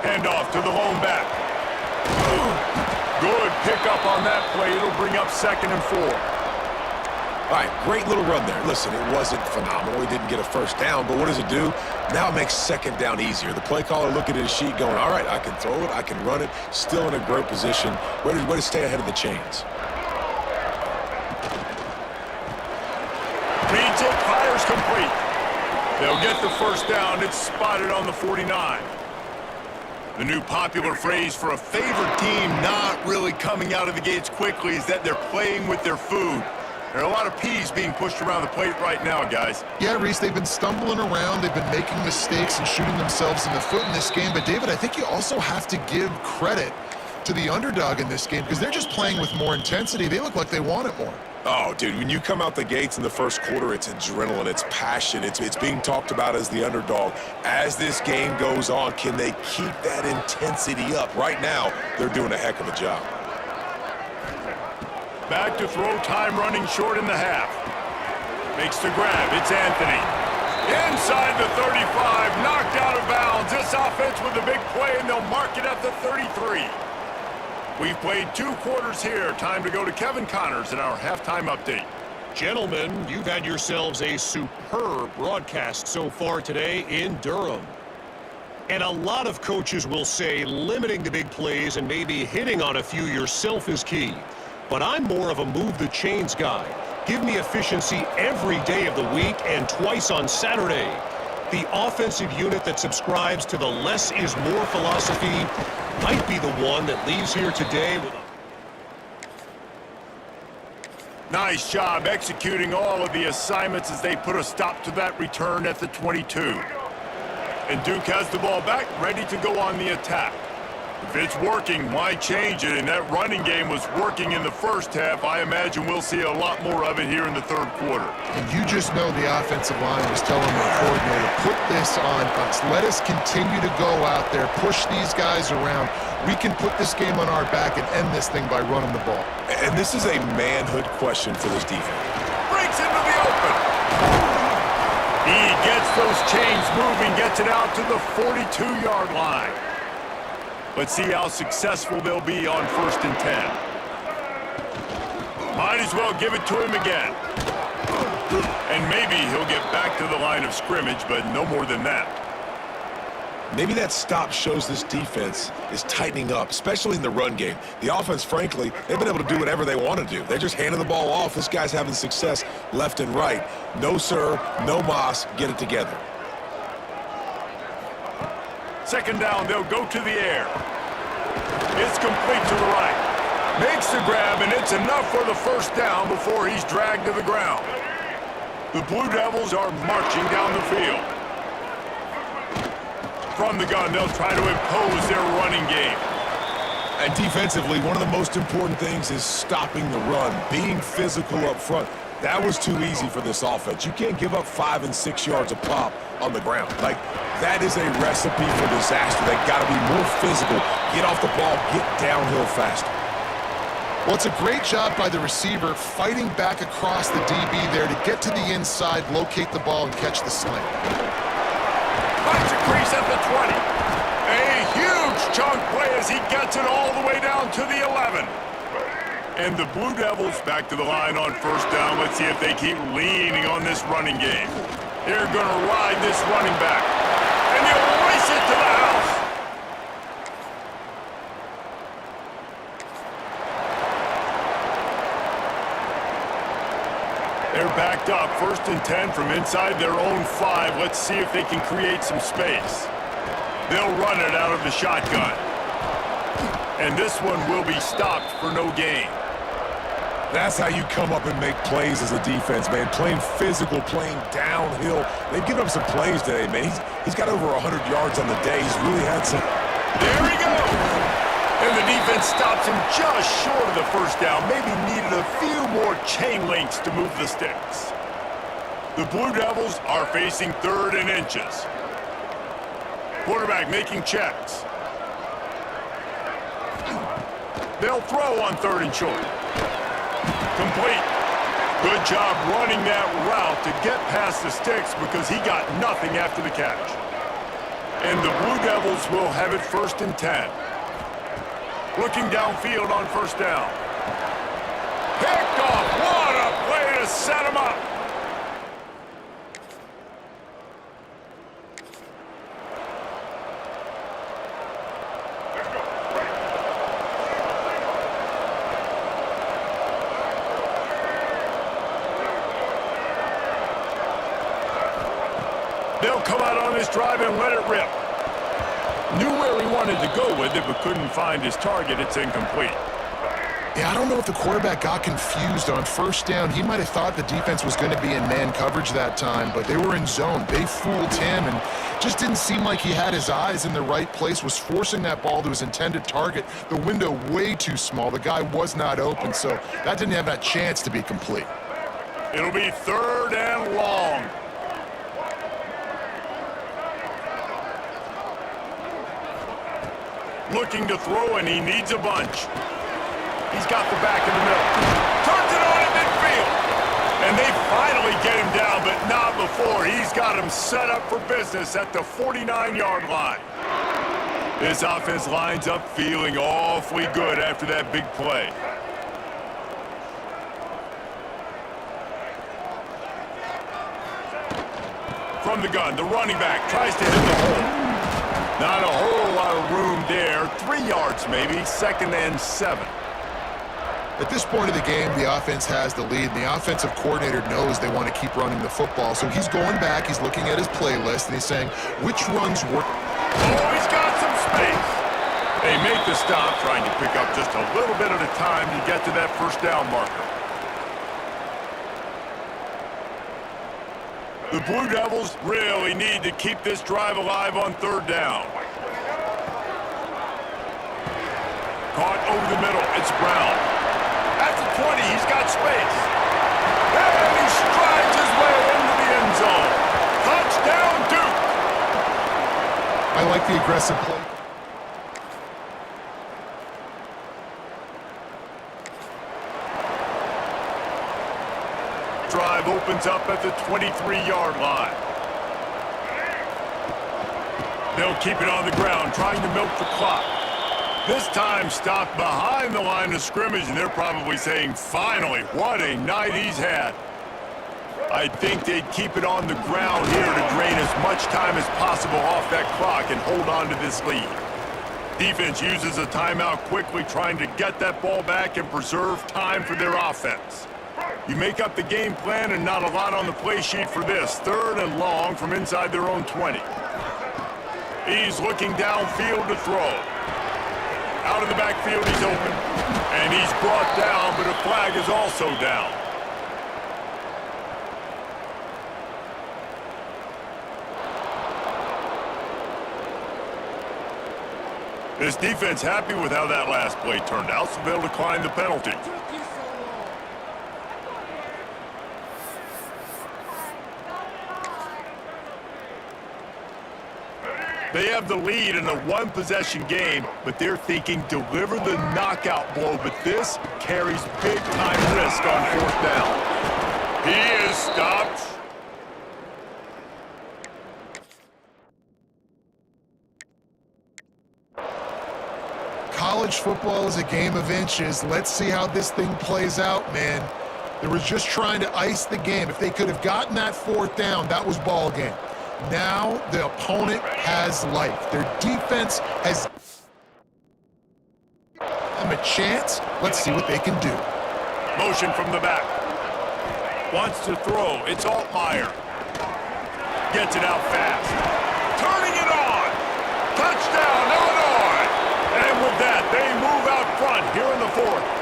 Handoff to the lone back. Good pickup on that play. It'll bring up 2nd and 4. All right, great little run there. Listen, it wasn't phenomenal. He didn't get a 1st down, but what does it do? Now it makes 2nd down easier. The play caller looking at his sheet going, all right, I can throw it, I can run it, still in a great position. Way to stay ahead of the chains. Reads it, fires complete. They'll get the 1st down. It's spotted on the 49. The new popular phrase for a favored team not really coming out of the gates quickly is that they're playing with their food. There are a lot of peas being pushed around the plate right now, guys. Yeah, Reese, they've been stumbling around. They've been making mistakes and shooting themselves in the foot in this game. But, David, I think you also have to give credit to the underdog in this game because they're just playing with more intensity. They look like they want it more. Oh, dude, when you come out the gates in the 1st quarter, it's adrenaline, it's passion, it's being talked about as the underdog. As this game goes on, can they keep that intensity up? Right now, they're doing a heck of a job. Back to throw, time running short in the half. Makes the grab, it's Anthony. Inside the 35, knocked out of bounds. This offense with a big play, and they'll mark it at the 33. We've played 2 quarters here. Time to go to Kevin Connors in our halftime update. Gentlemen, you've had yourselves a superb broadcast so far today in Durham. And a lot of coaches will say limiting the big plays and maybe hitting on a few yourself is key. But I'm more of a move the chains guy. Give me efficiency every day of the week and twice on Saturday. The offensive unit that subscribes to the less is more philosophy might be the one that leaves here today with a... Nice job executing all of the assignments as they put a stop to that return at the 22. And Duke has the ball back, ready to go on the attack. If it's working, why change it? And that running game was working in the 1st half. I imagine we'll see a lot more of it here in the 3rd quarter. And you just know the offensive line was telling the coordinator, put this on us. Let us continue to go out there, push these guys around. We can put this game on our back and end this thing by running the ball. And this is a manhood question for this defense. Breaks into the open. He gets those chains moving, gets it out to the 42-yard line. Let's see how successful they'll be on 1st and 10. Might as well give it to him again. And maybe he'll get back to the line of scrimmage, but no more than that. Maybe that stop shows this defense is tightening up, especially in the run game. The offense, frankly, they've been able to do whatever they want to do. They're just handing the ball off. This guy's having success left and right. No, sir, no mas. Get it together. 2nd down, they'll go to the air. It's complete to the right. Makes the grab, and it's enough for the 1st down before he's dragged to the ground. The Blue Devils are marching down the field. From the gun, they'll try to impose their running game. And defensively, one of the most important things is stopping the run, being physical up front. That was too easy for this offense. You can't give up 5 and 6 yards a pop on the ground. Like, that is a recipe for disaster. They got to be more physical, get off the ball, get downhill faster. Well, it's a great job by the receiver fighting back across the DB there to get to the inside, locate the ball, and catch the slant. Finds a crease at the 20. A huge chunk play as he gets it all the way down to the 11. And the Blue Devils back to the line on 1st down. Let's see if they keep leaning on this running game. They're going to ride this running back. And they'll race it to the house. They're backed up, 1st and 10 from inside their own 5. Let's see if they can create some space. They'll run it out of the shotgun. And this one will be stopped for no gain. That's how you come up and make plays as a defense, man. Playing physical, playing downhill. They've given up some plays today, man. He's got over 100 yards on the day. He's really had some. There he goes! And the defense stops him just short of the 1st down. Maybe needed a few more chain links to move the sticks. The Blue Devils are facing 3rd and inches. Quarterback making checks. They'll throw on 3rd and short. Complete. Good job running that route to get past the sticks because he got nothing after the catch. And the Blue Devils will have it 1st and 10. Looking downfield on 1st down. Picked off. What a play to set him up. They'll come out on this drive and let it rip. Knew where he wanted to go with it, but couldn't find his target. It's incomplete. Yeah, I don't know if the quarterback got confused on 1st down. He might have thought the defense was going to be in man coverage that time, but they were in zone. They fooled him and just didn't seem like he had his eyes in the right place, was forcing that ball to his intended target. The window way too small. The guy was not open, so that didn't have that chance to be complete. It'll be 3rd and long. Looking to throw, and he needs a bunch. He's got the back in the middle. Turns it on at midfield. And they finally get him down, but not before. He's got him set up for business at the 49-yard line. This offense lines up feeling awfully good after that big play. From the gun, the running back tries to hit the hole. Not a whole lot of room there. 3 yards maybe, 2nd and 7. At this point of the game, the offense has the lead. The offensive coordinator knows they want to keep running the football. So he's going back, he's looking at his playlist, and he's saying, which runs work? Oh, he's got some space. They make the stop, trying to pick up just a little bit at a time to get to that 1st down marker. The Blue Devils really need to keep this drive alive on 3rd down. Caught over the middle. It's Brown. At the 20, he's got space. And he strides his way into the end zone. Touchdown, Duke. I like the aggressive play. Drive opens up at the 23-yard line. They'll keep it on the ground, trying to milk the clock. This time stopped behind the line of scrimmage, and they're probably saying, finally, what a night he's had. I think they'd keep it on the ground here to drain as much time as possible off that clock and hold on to this lead. Defense uses a timeout quickly, trying to get that ball back and preserve time for their offense. You make up the game plan and not a lot on the play sheet for this. 3rd and long from inside their own 20. He's looking downfield to throw. Out of the backfield, he's open. And he's brought down, but a flag is also down. This defense happy with how that last play turned out, so they'll decline the penalty. They have the lead in a one-possession game, but they're thinking deliver the knockout blow, but this carries big-time risk on 4th down. He is stopped. College football is a game of inches. Let's see how this thing plays out, man. They were just trying to ice the game. If they could have gotten that 4th down, that was ball game. Now the opponent has life. Their defense has them a chance. Let's see what they can do. Motion from the back. Wants to throw. It's Altmaier. Gets it out fast. Turning it on. Touchdown, Illinois. And with that, they move out front here in the 4th.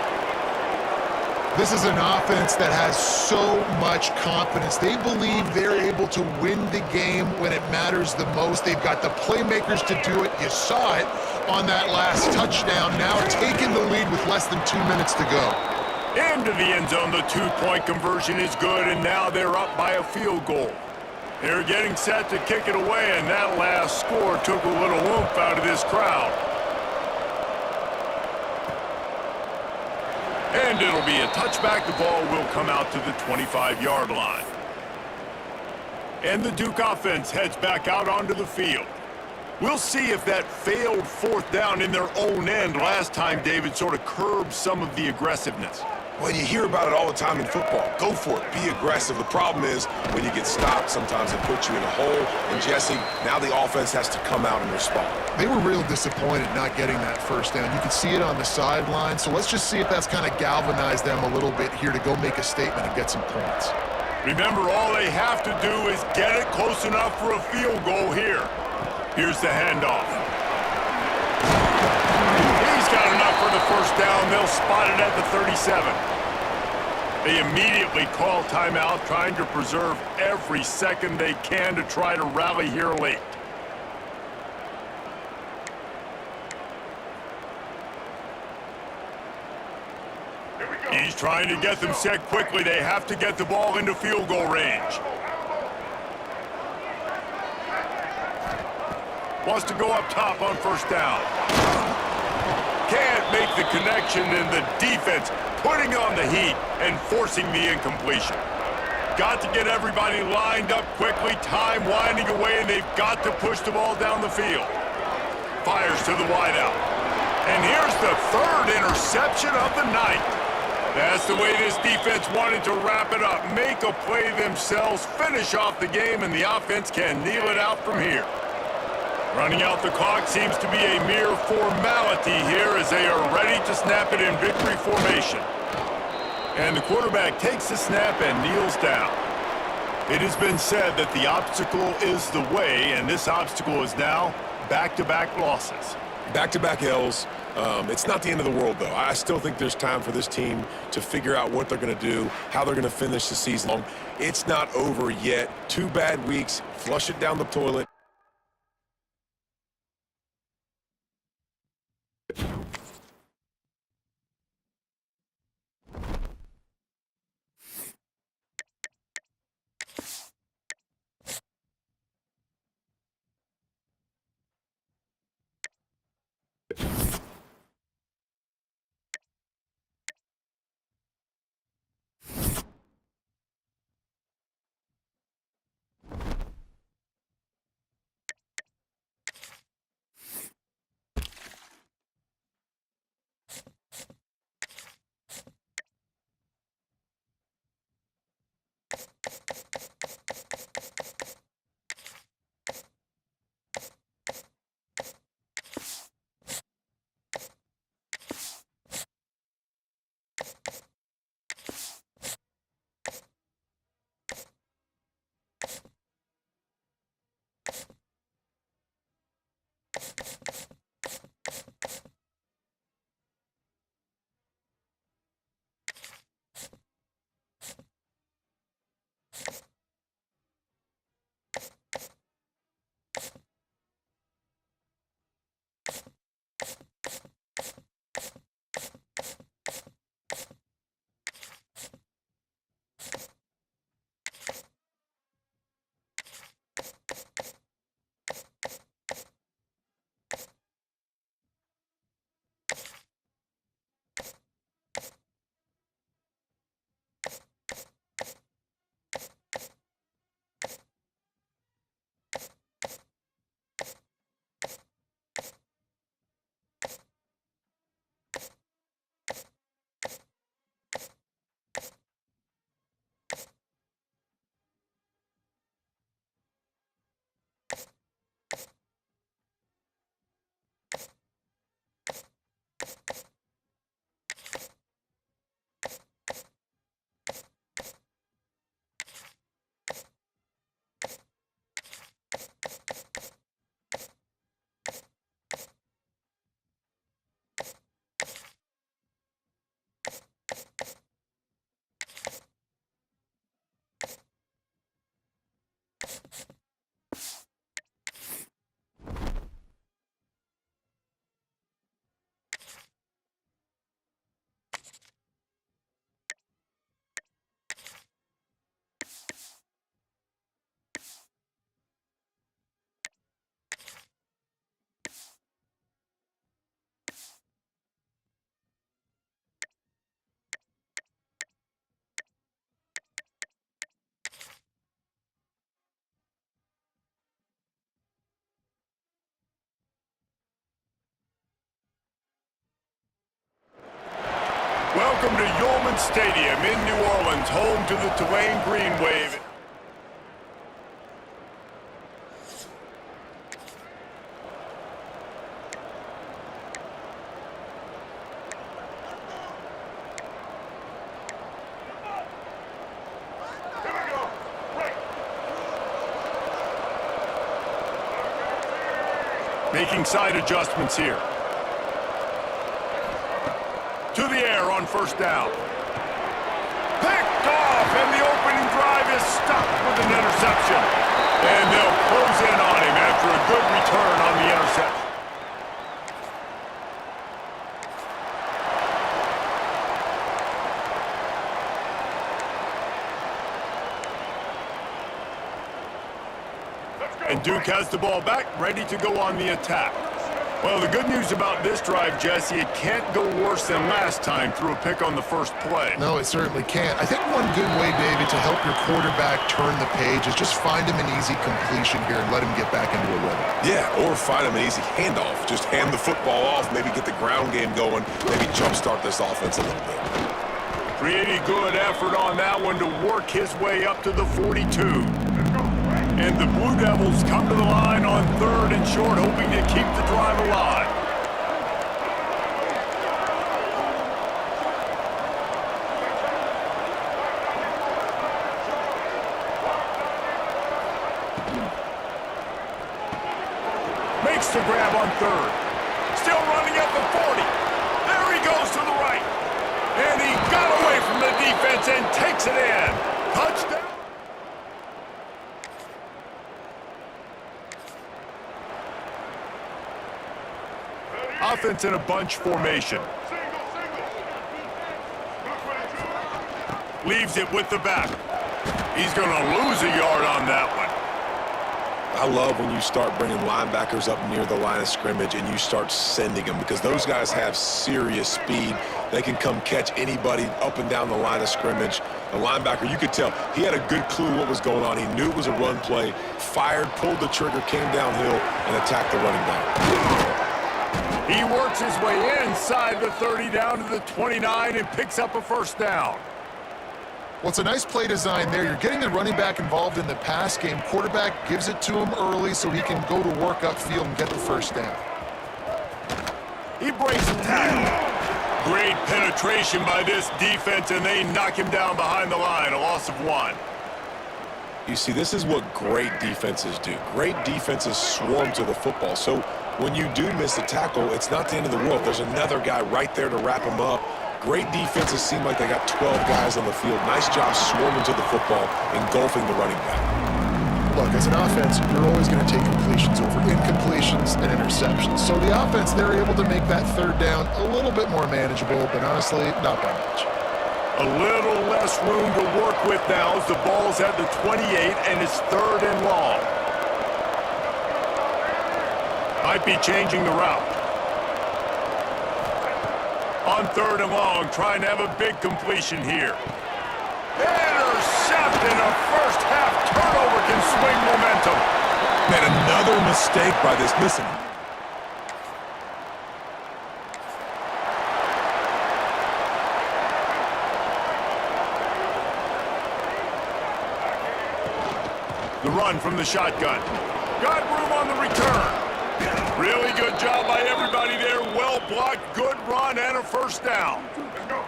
This is an offense that has so much confidence. They believe they're able to win the game when it matters the most. They've got the playmakers to do it. You saw it on that last touchdown. Now taking the lead with less than 2 minutes to go. Into the end zone, the 2-point conversion is good, and now they're up by a field goal. They're getting set to kick it away, and that last score took a little oomph out of this crowd. And it'll be a touchback. The ball will come out to the 25-yard line. And the Duke offense heads back out onto the field. We'll see if that failed 4th down in their own end last time, David, sort of curbed some of the aggressiveness. Well, you hear about it all the time in football. Go for it. Be aggressive. The problem is when you get stopped, sometimes it puts you in a hole. And, Jesse, now the offense has to come out and respond. They were real disappointed not getting that 1st down. You could see it on the sideline. So let's just see if that's kind of galvanized them a little bit here to go make a statement and get some points. Remember, all they have to do is get it close enough for a field goal here. Here's the handoff. He's got enough for the 1st down. They'll spot it at the 37. They immediately call timeout, trying to preserve every second they can to try to rally here late. He's trying to get them set quickly. They have to get the ball into field goal range. Wants to go up top on 1st down. Can't make the connection, and the defense putting on the heat and forcing the incompletion. Got to get everybody lined up quickly, time winding away, and they've got to push the ball down the field. Fires to the wideout. And here's the 3rd interception of the night. That's the way this defense wanted to wrap it up. Make a play themselves, finish off the game, and the offense can kneel it out from here. Running out the clock seems to be a mere formality here as they are ready to snap it in victory formation. And the quarterback takes the snap and kneels down. It has been said that the obstacle is the way, and this obstacle is now back-to-back losses. Back-to-back L's. It's not the end of the world, though. I still think there's time for this team to figure out what they're going to do, how they're going to finish the season. It's not over yet. 2 bad weeks. Flush it down the toilet. Welcome to Yulman Stadium in New Orleans, home to the Tulane Green Wave. Making side adjustments here. To the air on first down. Picked off, and the opening drive is stopped with an interception. And they'll close in on him after a good return on the interception. And Duke has the ball back, ready to go on the attack. Well, the good news about this drive, Jesse, it can't go worse than last time through a pick on the first play. No, it certainly can't. I think one good way, David, to help your quarterback turn the page is just find him an easy completion here and let him get back into a rhythm. Yeah, or find him an easy handoff. Just hand the football off, maybe get the ground game going, maybe jumpstart this offense a little bit. Pretty good effort on that one to work his way up to the 42. And the Blue Devils come to the line on third and short, hoping to keep the drive alive. Makes the grab on third. Still running at the 40. There he goes to the right. And he got away from the defense and takes it in. Touchdown. Offense in a bunch formation. Leaves it with the back. He's going to lose a yard on that one. I love when you start bringing linebackers up near the line of scrimmage and you start sending them, because those guys have serious speed. They can come catch anybody up and down the line of scrimmage. The linebacker, you could tell, he had a good clue what was going on. He knew it was a run play, fired, pulled the trigger, came downhill, and attacked the running back. He works his way inside the 30 down to the 29 and picks up a first down. Well, it's a nice play design there. You're getting the running back involved in the pass game. Quarterback gives it to him early so he can go to work upfield and get the first down. He breaks the tackle. Great penetration by this defense, and they knock him down behind the line, a loss of 1. You see, this is what great defenses do. Great defenses swarm to the football. So when you do miss a tackle, it's not the end of the world. There's another guy right there to wrap him up. Great defenses seem like they got 12 guys on the field. Nice job swarming to the football, engulfing the running back. Look, as an offense, you're always going to take completions over incompletions and interceptions. So the offense, they're able to make that third down a little bit more manageable, but honestly, not by much. A little less room to work with now as the ball's at the 28 and it's third and long. Might be changing the route. On third and long, trying to have a big completion here. Intercept, and a first half turnover can swing momentum. Man, another mistake by this. Listen. The run from the shotgun. Got room on the return. Really good job by everybody there. Well blocked, good run, and a first down.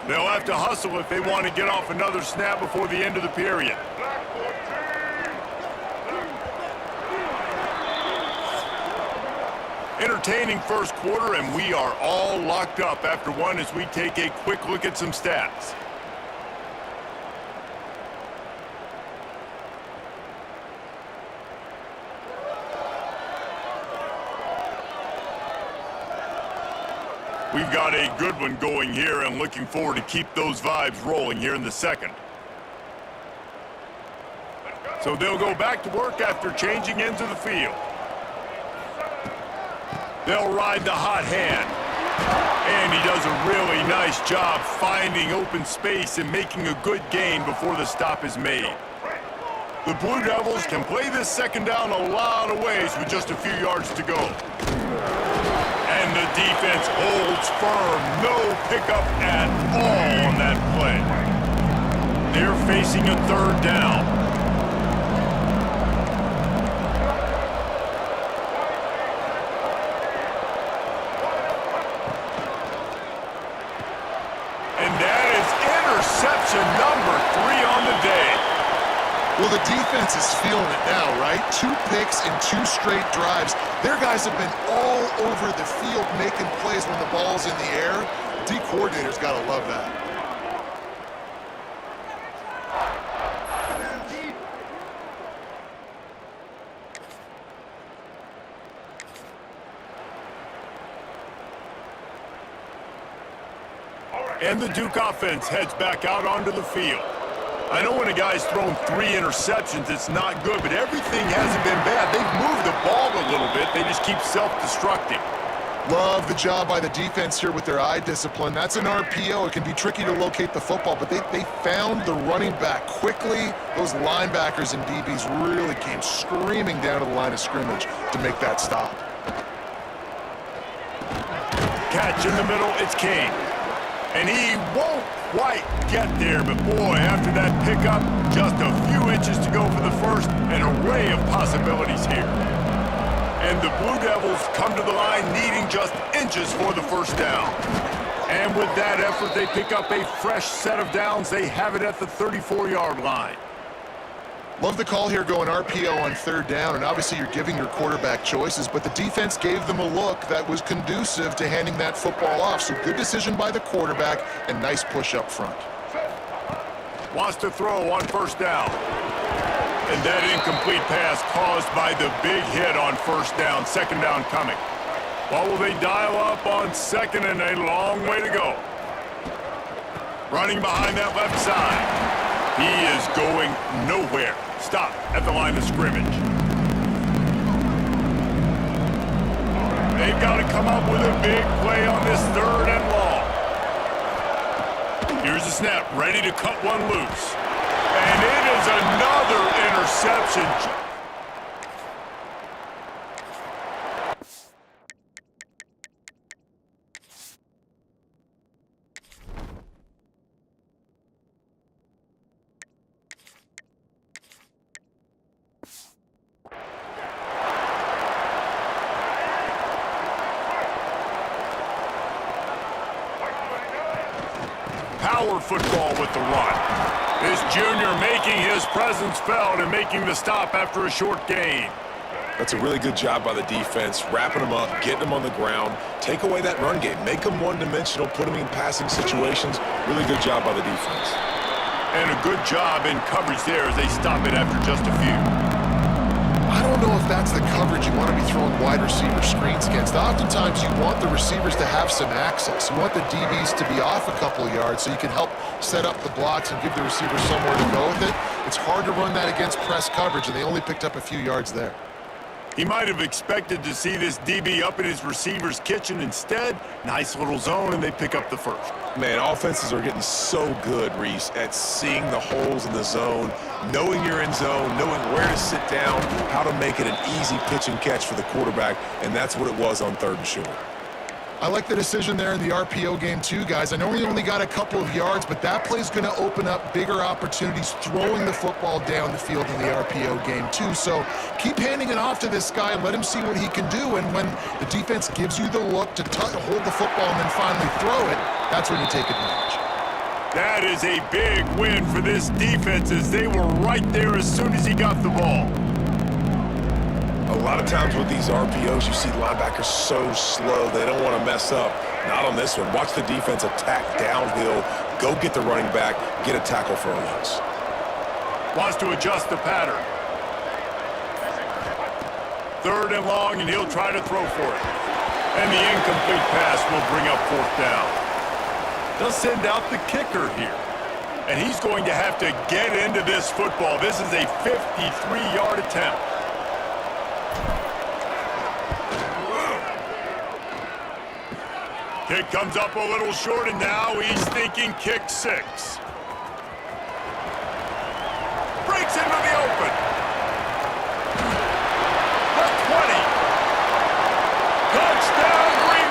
They'll have to hustle if they want to get off another snap before the end of the period. Entertaining first quarter, and we are all locked up after one as we take a quick look at some stats. We've got a good one going here and looking forward to keep those vibes rolling here in the second. So they'll go back to work after changing into the field. They'll ride the hot hand. And he does a really nice job finding open space and making a good gain before the stop is made. The Blue Devils can play this second down a lot of ways with just a few yards to go. And the defense holds firm. No pickup at all on that play. They're facing a third down. And that is interception number 3 on the day. Well, the defense is feeling it now, right? 2 picks in 2 straight drives. Their guys have been all over the field making plays when the ball's in the air. D coordinator's got to love that. And the Duke offense heads back out onto the field. I know when a guy's thrown 3 interceptions, it's not good, but everything hasn't been bad. They've moved the ball a little bit. They just keep self-destructing. Love the job by the defense here with their eye discipline. That's an RPO. It can be tricky to locate the football, but they found the running back quickly. Those linebackers and DBs really came screaming down to the line of scrimmage to make that stop. Catch in the middle, it's Kane. And he won't quite get there, but boy, after that pickup, just a few inches to go for the first, an array of possibilities here. And the Blue Devils come to the line needing just inches for the first down. And with that effort, they pick up a fresh set of downs. They have it at the 34-yard line. Love the call here going RPO on third down, and obviously you're giving your quarterback choices, but the defense gave them a look that was conducive to handing that football off. So good decision by the quarterback and nice push up front. Wants to throw on first down. And that incomplete pass caused by the big hit on first down, second down coming. Well, will they dial up on second and a long way to go? Running behind that left side. He is going nowhere. Stop at the line of scrimmage. They've got to come up with a big play on this third and long. Here's the snap, ready to cut one loose. And it is another interception. Power football with the run. This junior making his presence felt and making the stop after a short gain. That's a really good job by the defense, wrapping them up, getting them on the ground, take away that run game, make them one-dimensional, put them in passing situations. Really good job by the defense. And a good job in coverage there as they stop it after just a few. I don't know if that's the coverage you want to be throwing wide receiver screens against. Oftentimes, you want the receivers to have some access. You want the DBs to be off a couple of yards so you can help set up the blocks and give the receivers somewhere to go with it. It's hard to run that against press coverage, and they only picked up a few yards there. He might have expected to see this DB up in his receiver's kitchen. Instead, nice little zone, and they pick up the first. Man, offenses are getting so good, Reese, at seeing the holes in the zone, knowing you're in zone, knowing where to sit down, how to make it an easy pitch and catch for the quarterback, and that's what it was on third and short. I like the decision there in the RPO game too, guys. I know he only got a couple of yards, but that play's going to open up bigger opportunities throwing the football down the field in the RPO game too. So keep handing it off to this guy and let him see what he can do. And when the defense gives you the look to hold the football and then finally throw it, that's when you take advantage. That is a big win for this defense as they were right there as soon as he got the ball. A lot of times with these RPOs, you see linebackers so slow, they don't want to mess up. Not on this one. Watch the defense attack downhill, go get the running back, get a tackle for a loss. Wants to adjust the pattern. Third and long, and he'll try to throw for it. And the incomplete pass will bring up fourth down. They'll send out the kicker here. And he's going to have to get into this football. This is a 53-yard attempt. Kick comes up a little short, and now he's thinking kick 6. Breaks into the open. The 20. Touchdown, Green.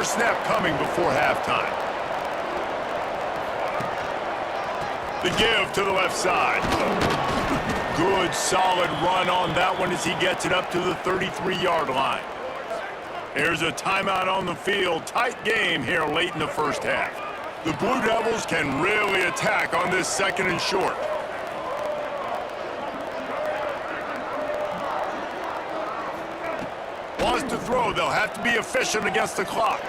more snap coming before halftime. The give to the left side. Good, solid run on that one as he gets it up to the 33-yard line. There's a timeout on the field. Tight game here late in the first half. The Blue Devils can really attack on this 2nd and short. Wants to throw. They'll have to be efficient against the clock.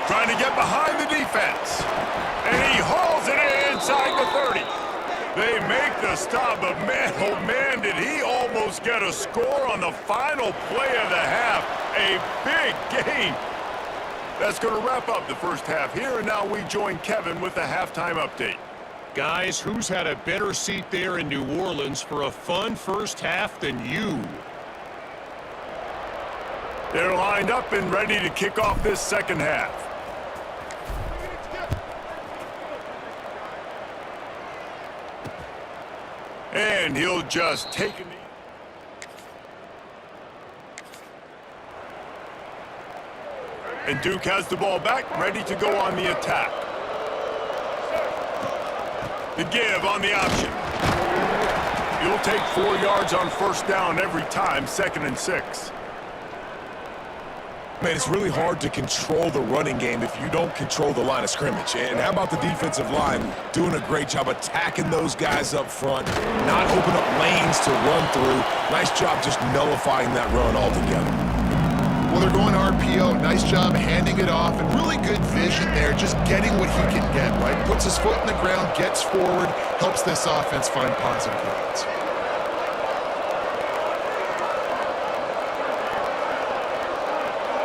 Trying to get behind the defense. And he hauls it inside the 30. They make the stop, but man, oh man, did he almost get a score on the final play of the half. A big gain. That's going to wrap up the first half here, and now we join Kevin with the halftime update. Guys, who's had a better seat there in New Orleans for a fun first half than you? They're lined up and ready to kick off this second half. And he'll just take a knee. And Duke has the ball back, ready to go on the attack. The give on the option. He'll take 4 yards on first down every time, 2nd and 6. Man, it's really hard to control the running game if you don't control the line of scrimmage. And how about the defensive line doing a great job attacking those guys up front, not opening up lanes to run through. Nice job just nullifying that run altogether. Well, they're going RPO. Nice job handing it off, and really good vision there, just getting what he can get, right? Puts his foot in the ground, gets forward, helps this offense find positive yards.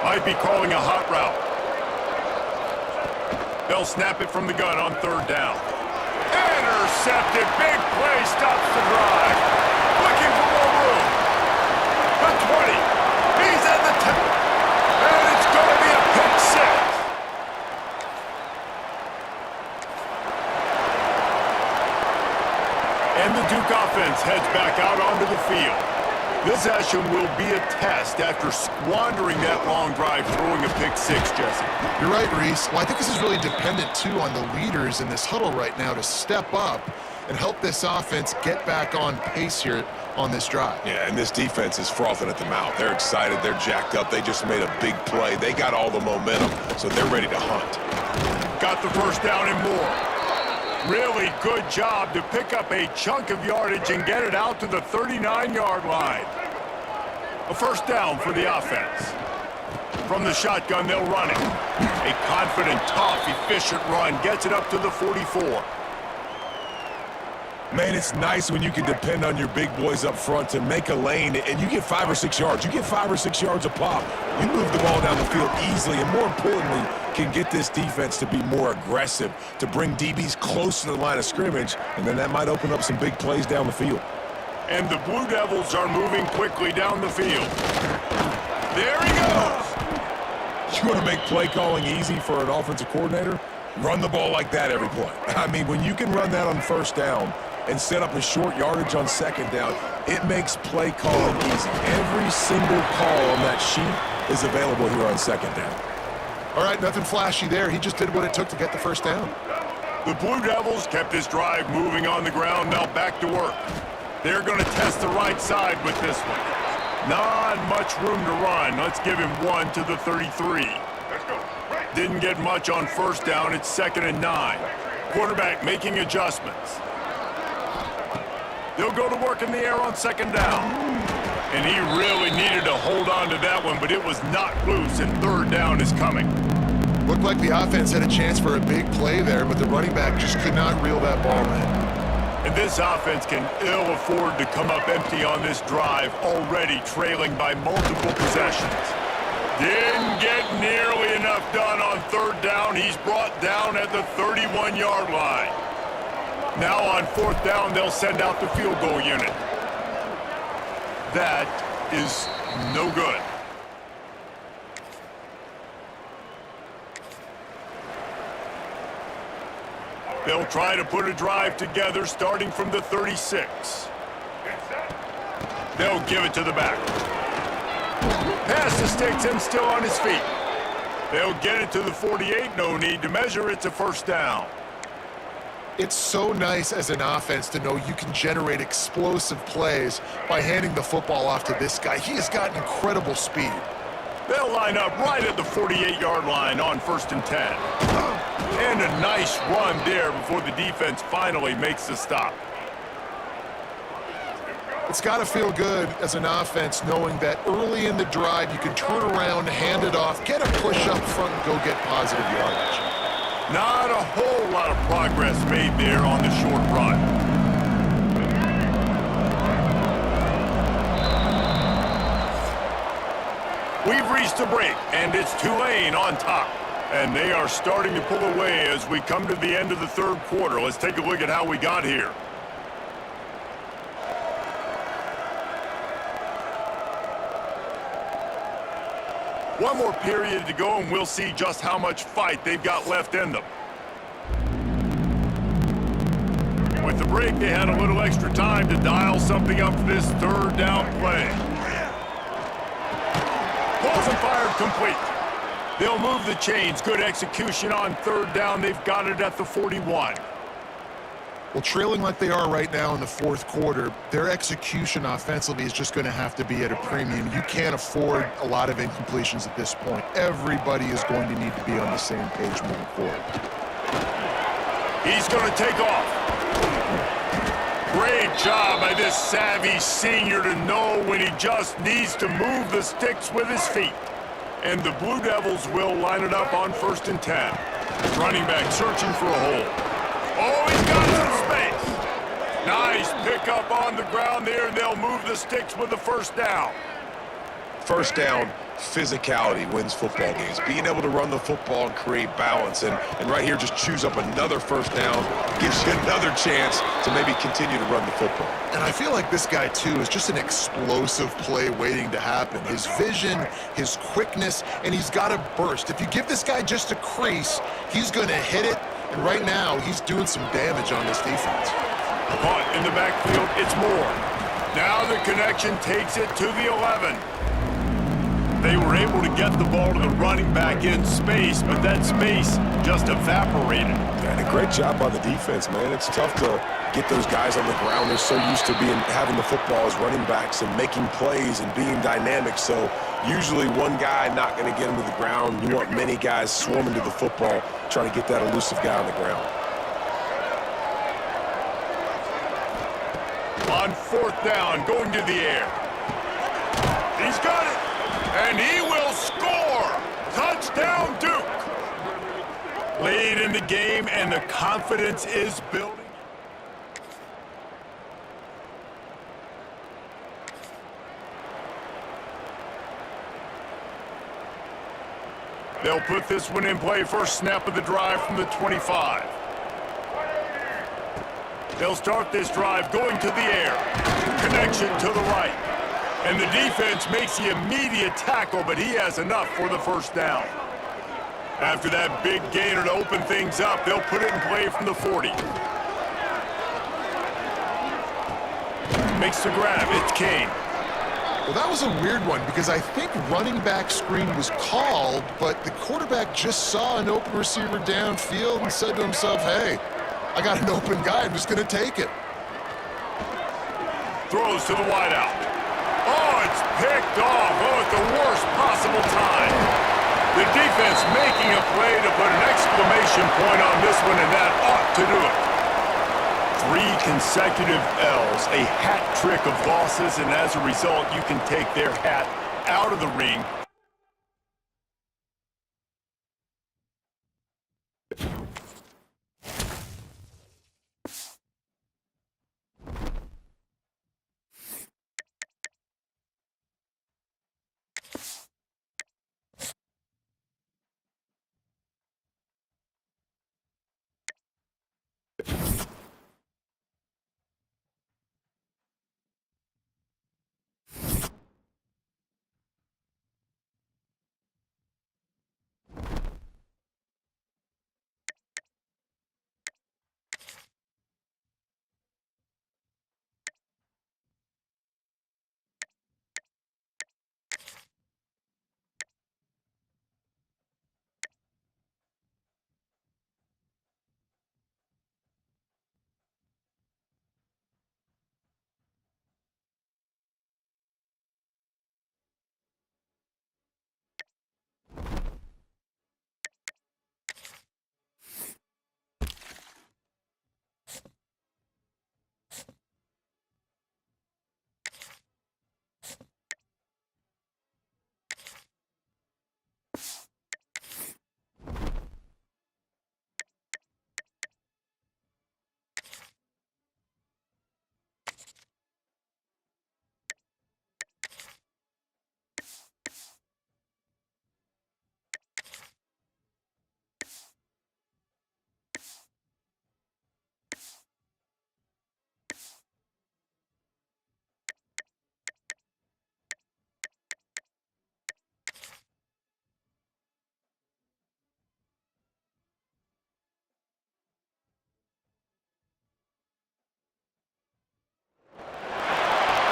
Might be calling a hot route. They'll snap it from the gun on 3rd down. Intercepted. Big play stops the drive. Looking for more room. The 20. He's at the 10. And it's going to be a pick 6. And the Duke offense heads back out onto the field. This session will be a test after squandering that long drive, throwing a pick 6, Jesse. You're right, Reese. Well, I think this is really dependent, too, on the leaders in this huddle right now to step up and help this offense get back on pace here on this drive. Yeah, and this defense is frothing at the mouth. They're excited. They're jacked up. They just made a big play. They got all the momentum, so they're ready to hunt. Got the first down and more. Really good job to pick up a chunk of yardage and get it out to the 39-yard line. A first down for the offense. From the shotgun, they'll run it. A confident, tough, efficient run gets it up to the 44. Man, it's nice when you can depend on your big boys up front to make a lane, and you get 5 or 6 yards. You get 5 or 6 yards a pop. You move the ball down the field easily, and more importantly, can get this defense to be more aggressive, to bring DBs close to the line of scrimmage, and then that might open up some big plays down the field. And the Blue Devils are moving quickly down the field. There he goes. You want to make play calling easy for an offensive coordinator? Run the ball like that every play. I mean, when you can run that on first down and set up a short yardage on second down, it makes play calling easy. Every single call on that sheet is available here on second down. All right, nothing flashy there. He just did what it took to get the first down. The Blue Devils kept this drive moving on the ground, now back to work. They're going to test the right side with this one. Not much room to run. Let's give him 1 to the 33. Didn't get much on first down. It's 2nd and 9. Quarterback making adjustments. They'll go to work in the air on 2nd down. And he really needed to hold on to that one, but it was not loose, and 3rd down is coming. Looked like the offense had a chance for a big play there, but the running back just could not reel that ball in. And this offense can ill afford to come up empty on this drive, already trailing by multiple possessions. Didn't get nearly enough done on 3rd down. He's brought down at the 31-yard line. Now on 4th down, they'll send out the field goal unit. That is no good. They'll try to put a drive together starting from the 36. They'll give it to the back. Pass to Sticks, and still on his feet. They'll get it to the 48, no need to measure, it's a first down. It's so nice as an offense to know you can generate explosive plays by handing the football off to this guy. He has got incredible speed. They'll line up right at the 48-yard line on 1st and 10. And a nice run there before the defense finally makes the stop. It's got to feel good as an offense knowing that early in the drive you can turn around, hand it off, get a push up front, and go get positive yardage. Not a whole lot of progress made there on the short run. We've reached the break, and it's Tulane on top. And they are starting to pull away as we come to the end of the third quarter. Let's take a look at how we got here. One more period to go, and we'll see just how much fight they've got left in them. With the break, they had a little extra time to dial something up for this third down play. Balls and fired complete. They'll move the chains. Good execution on third down. They've got it at the 41. Well, trailing like they are right now in the fourth quarter, their execution offensively is just going to have to be at a premium. You can't afford a lot of incompletions at this point. Everybody is going to need to be on the same page moving forward. He's going to take off. Great job by this savvy senior to know when he just needs to move the sticks with his feet. And the Blue Devils will line it up on 1st and 10. Running back searching for a hole. Oh, he's got some space. Nice pickup on the ground there, and they'll move the sticks with the first down. First down, physicality wins football games. Being able to run the football and create balance. And right here, just choose up another first down. Gives you another chance to maybe continue to run the football. And I feel like this guy, too, is just an explosive play waiting to happen. His vision, his quickness, and he's got a burst. If you give this guy just a crease, he's going to hit it. And right now, he's doing some damage on this defense. Caught in the backfield, it's Moore. Now the connection takes it to the 11. They were able to get the ball to the running back in space, but that space just evaporated. And a great job by the defense, man. It's tough to get those guys on the ground. They're so used to having the football as running backs and making plays and being dynamic. So usually one guy not going to get him to the ground. You want many guys swarming to the football, trying to get that elusive guy on the ground. On 4th down, going to the air. He's got it, and he will score. Touchdown, Duke. Lead in the game, and the confidence is building. They'll put this one in play. First snap of the drive from the 25. They'll start this drive going to the air. Connection to the right. And the defense makes the immediate tackle, but he has enough for the first down. After that big gainer to open things up, they'll put it in play from the 40. Makes the grab. It's Kane. Well, that was a weird one because I think running back screen was called, but the quarterback just saw an open receiver downfield and said to himself, hey, I got an open guy. I'm just going to take it. Throws to the wideout. Oh, it's picked off. Oh, at the worst possible time. The defense making a play to put an exclamation point on this one, and that ought to do it. 3 consecutive L's, a hat trick of losses, and as a result, you can take their hat out of the ring.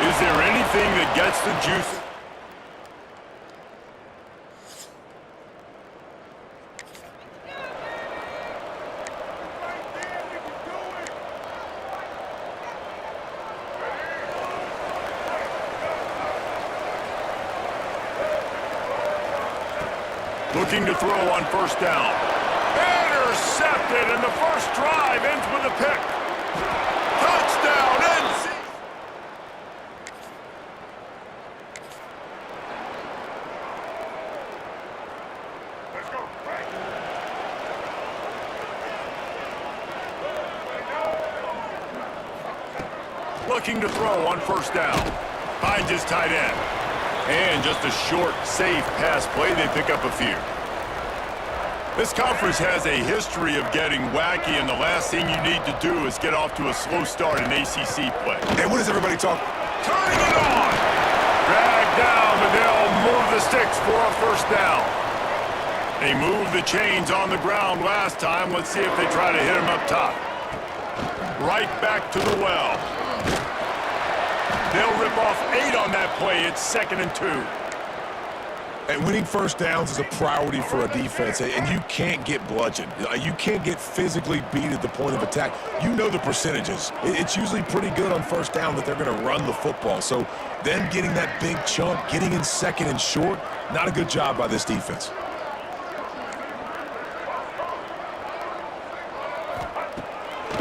Is there anything that gets the juice? Looking to throw on first down. Intercepted, and the first drive ends with a pick. Touchdown, NC! Let's go. Looking to throw on first down. Finds his tight end. And just a short, safe pass play, they pick up a few. This conference has a history of getting wacky, and the last thing you need to do is get off to a slow start in ACC play. Hey, what does everybody talk? Turning it on! Dragged down, but they'll move the sticks for a first down. They moved the chains on the ground last time. Let's see if they try to hit him up top. Right back to the well. They'll rip off 8 on that play. It's 2nd and 2. And winning first downs is a priority for a defense, and you can't get bludgeoned. You can't get physically beat at the point of attack. You know the percentages. It's usually pretty good on first down that they're going to run the football. So them getting that big chunk, getting in 2nd and short, not a good job by this defense.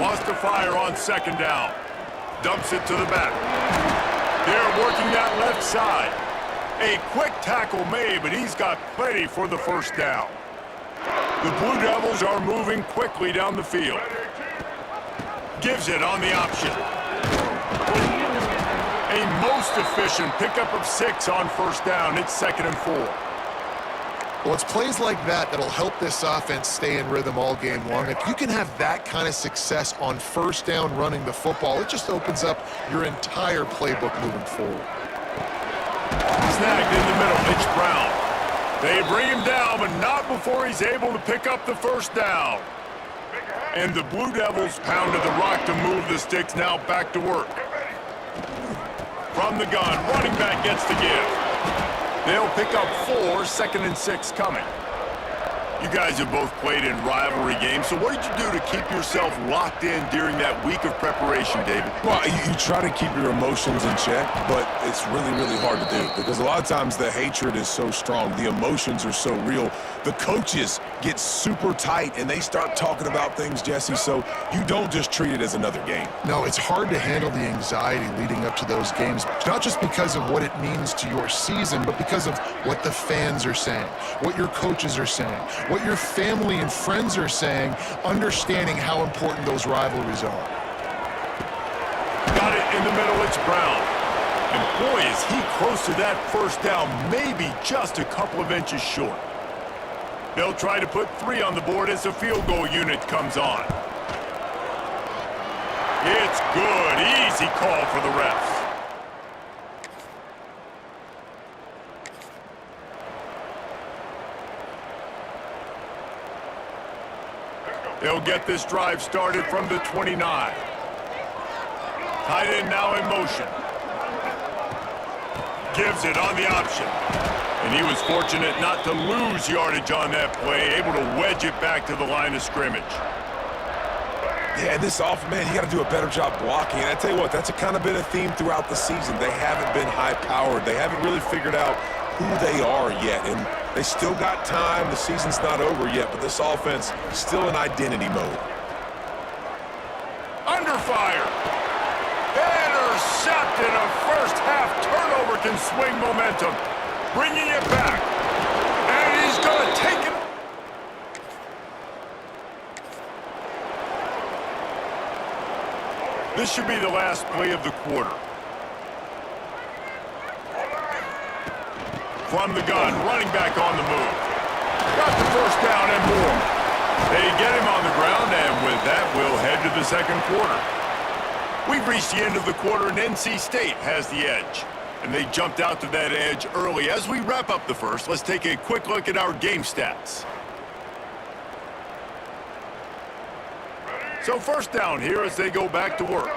Wants to fire on 2nd down. Dumps it to the back. They're working that left side. A quick tackle made, but he's got plenty for the first down. The Blue Devils are moving quickly down the field. Gives it on the option. A most efficient pickup of 6 on first down. It's 2nd and 4. Well, it's plays like that that'll help this offense stay in rhythm all game long. If you can have that kind of success on first down running the football, it just opens up your entire playbook moving forward. Snagged in the middle, Mitch Brown. They bring him down, but not before he's able to pick up the first down. And the Blue Devils pounded the rock to move the sticks, now back to work. From the gun, running back gets the give. They'll pick up 4, 2nd and 6 coming. You guys have both played in rivalry games, so what did you do to keep yourself locked in during that week of preparation, David? Well, you try to keep your emotions in check, but it's really, really hard to do because a lot of times the hatred is so strong, the emotions are so real. The coaches get super tight and they start talking about things, Jesse, so you don't just treat it as another game. No, it's hard to handle the anxiety leading up to those games, not just because of what it means to your season, but because of what the fans are saying, what your coaches are saying, what your family and friends are saying, understanding how important those rivalries are. Got it in the middle, it's Brown. And boy, is he close to that first down, maybe just a couple of inches short. They'll try to put 3 on the board as the field goal unit comes on. It's good, easy call for the refs. They'll get this drive started from the 29. Tight end now in motion. Gives it on the option. And he was fortunate not to lose yardage on that play, able to wedge it back to the line of scrimmage. Yeah, this man, you got to do a better job blocking. And I tell you what, that's a kind of been a theme throughout the season. They haven't been high-powered. They haven't really figured out who they are yet. And they still got time. The season's not over yet, but this offense is still in identity mode. Under fire. Intercepted. A first-half turnover can swing momentum. Bringing it back. And he's going to take it. This should be the last play of the quarter. From the gun, running back on the move. Got the first down and more. They get him on the ground, and with that, we'll head to the second quarter. We've reached the end of the quarter, and NC State has the edge. And they jumped out to that edge early. As we wrap up the first, let's take a quick look at our game stats. So first down here as they go back to work.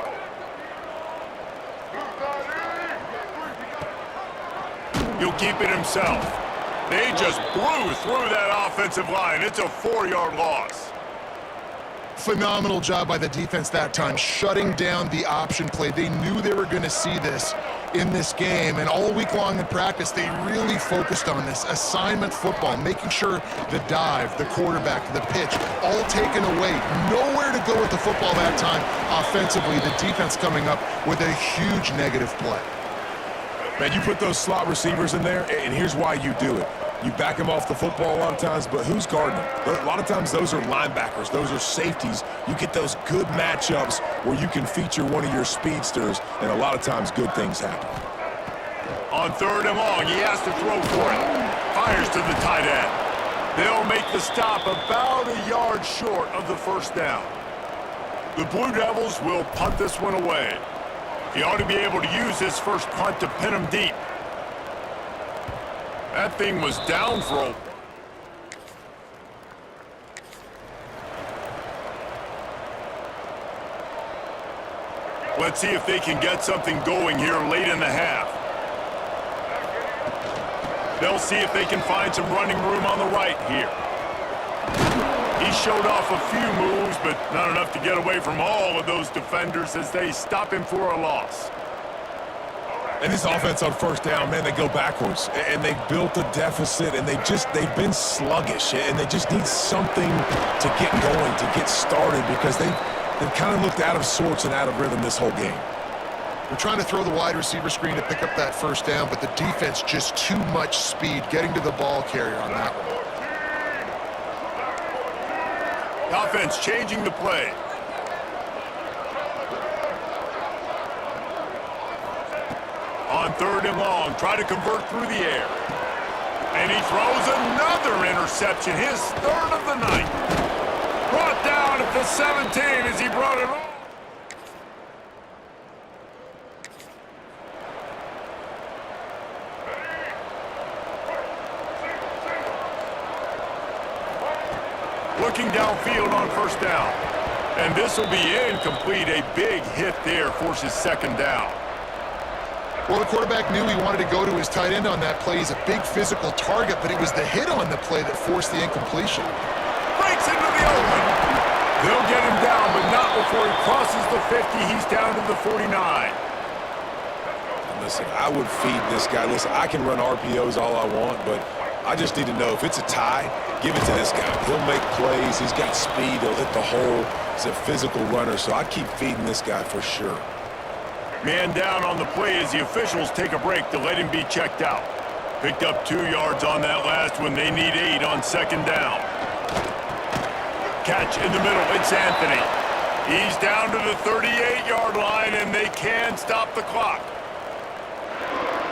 He'll keep it himself. They just blew through that offensive line. It's a 4-yard loss. Phenomenal job by the defense that time, shutting down the option play. They knew they were going to see this in this game, and all week long in practice, they really focused on this assignment football, making sure the dive, the quarterback, the pitch, all taken away. Nowhere to go with the football that time. Offensively, the defense coming up with a huge negative play. Man, you put those slot receivers in there, and here's why you do it. You back them off the football a lot of times, but who's guarding them? A lot of times those are linebackers, those are safeties. You get those good matchups where you can feature one of your speedsters, and a lot of times good things happen. On 3rd and long, he has to throw for it. Fires to the tight end. They'll make the stop about a yard short of the first down. The Blue Devils will punt this one away. He ought to be able to use his first punt to pin him deep. That thing was down for a... Let's see if they can get something going here late in the half. They'll see if they can find some running room on the right here. He showed off a few moves, but not enough to get away from all of those defenders as they stop him for a loss. And this offense on first down, man, they go backwards. And they built a deficit, and they've been sluggish. And they just need something to get going, to get started, because they've kind of looked out of sorts and out of rhythm this whole game. We're trying to throw the wide receiver screen to pick up that first down, but the defense just too much speed getting to the ball carrier on that one. The offense changing the play. On 3rd and long, try to convert through the air. And he throws another interception, his 3rd of the night. Brought down at the 17 as he brought it on. Looking downfield on first down. And this will be incomplete. A big hit there forces 2nd down. Well, the quarterback knew he wanted to go to his tight end on that play. He's a big physical target, but it was the hit on the play that forced the incompletion. Breaks into the open. They'll get him down, but not before he crosses the 50. He's down to the 49. Listen, I would feed this guy. Listen, I can run RPOs all I want, but I just need to know if it's a tie, give it to this guy. He'll make plays. He's got speed. He'll hit the hole. He's a physical runner, so I'd keep feeding this guy for sure. Man down on the play as the officials take a break to let him be checked out. Picked up 2 yards on that last one. They need 8 on 2nd down. Catch in the middle. It's Anthony. He's down to the 38-yard line, and they can stop the clock.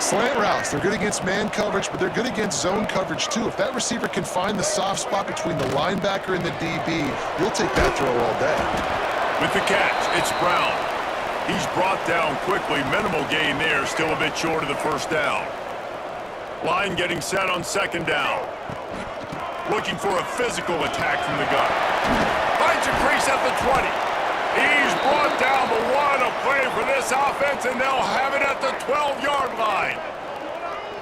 Slant routes, they're good against man coverage, but they're good against zone coverage too. If that receiver can find the soft spot between the linebacker and the DB, you'll take that throw all day. With the catch, it's Brown. He's brought down quickly. Minimal gain there, still a bit short of the first down. Line getting set on 2nd down. Looking for a physical attack from the gun. Finds a crease at the 20. He's brought down, but what a play for this offense, and they'll have it at the 12-yard line.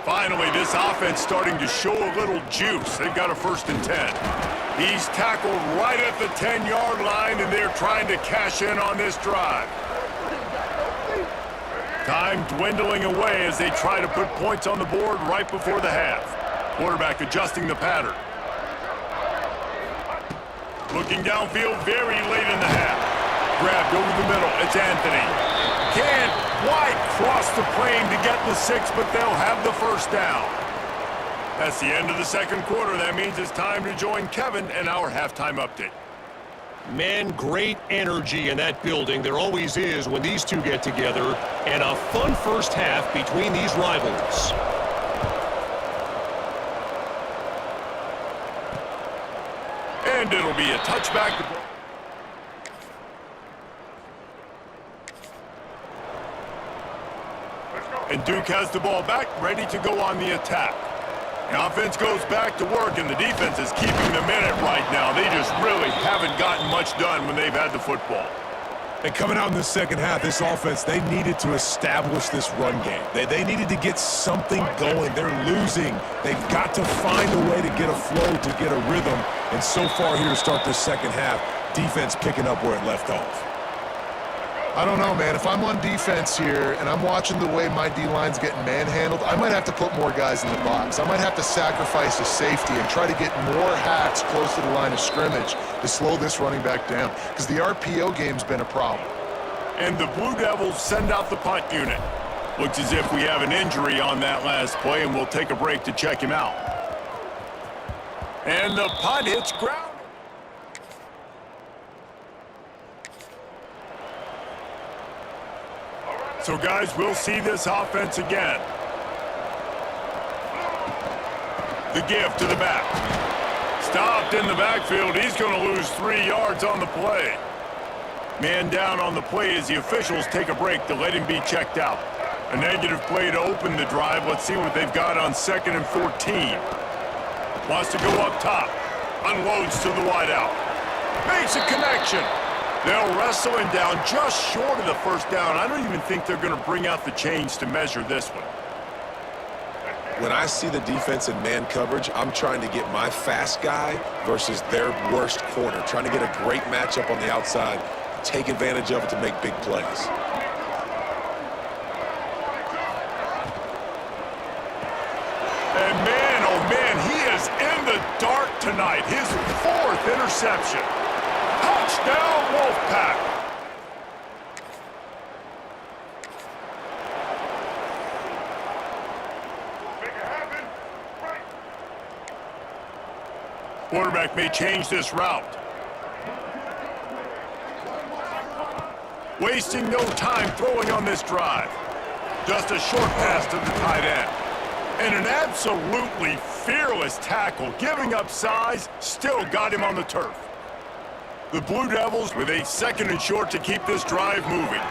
Finally, this offense starting to show a little juice. They've got a 1st and 10. He's tackled right at the 10-yard line, and they're trying to cash in on this drive. Time dwindling away as they try to put points on the board right before the half. Quarterback adjusting the pattern. Looking downfield very late in the half. Grabbed over the middle. It's Anthony. Can't quite cross the plane to get the 6, but they'll have the 1st down. That's the end of the 2nd quarter. That means it's time to join Kevin and our halftime update. Man, great energy in that building. There always is when these two get together. And a fun first half between these rivals. And it'll be a touchback. And Duke has the ball back, ready to go on the attack. The offense goes back to work, and the defense is keeping them in it right now. They just really haven't gotten much done when they've had the football. And coming out in the second half, this offense, they needed to establish this run game. They needed to get something going. They're losing. They've got to find a way to get a flow, to get a rhythm. And so far here to start this second half, defense picking up where it left off. I don't know, man. If I'm on defense here and I'm watching the way my D-line's getting manhandled, I might have to put more guys in the box. I might have to sacrifice a safety and try to get more hacks close to the line of scrimmage to slow this running back down, because the RPO game's been a problem. And the Blue Devils send out the punt unit. Looks as if we have an injury on that last play, and we'll take a break to check him out. And the punt hits ground. So, guys, we'll see this offense again. The give to the back. Stopped in the backfield. He's going to lose 3 yards on the play. Man down on the play as the officials take a break to let him be checked out. A negative play to open the drive. Let's see what they've got on 2nd and 14. Wants to go up top. Unloads to the wideout. Makes a connection. They'll wrestle him down just short of the first down. I don't even think they're going to bring out the chains to measure this one. When I see the defense in man coverage, I'm trying to get my fast guy versus their worst corner, trying to get a great matchup on the outside, take advantage of it to make big plays. And man, oh man, he is in the dark tonight. His 4th interception. Touchdown, Wolfpack. Quarterback may change this route. Wasting no time throwing on this drive. Just a short pass to the tight end. And an absolutely fearless tackle, giving up size, still got him on the turf. The Blue Devils with a 2nd and short to keep this drive moving.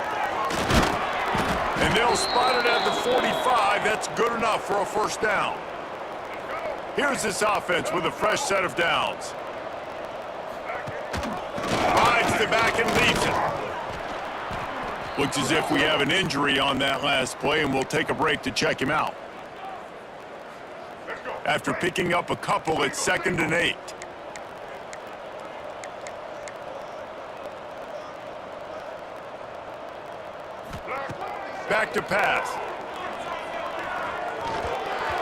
And they'll spot it at the 45. That's good enough for a first down. Here's this offense with a fresh set of downs. Rides the back and leaves it. Looks as if we have an injury on that last play, and we'll take a break to check him out. After picking up a couple at 2nd and 8. Back to pass.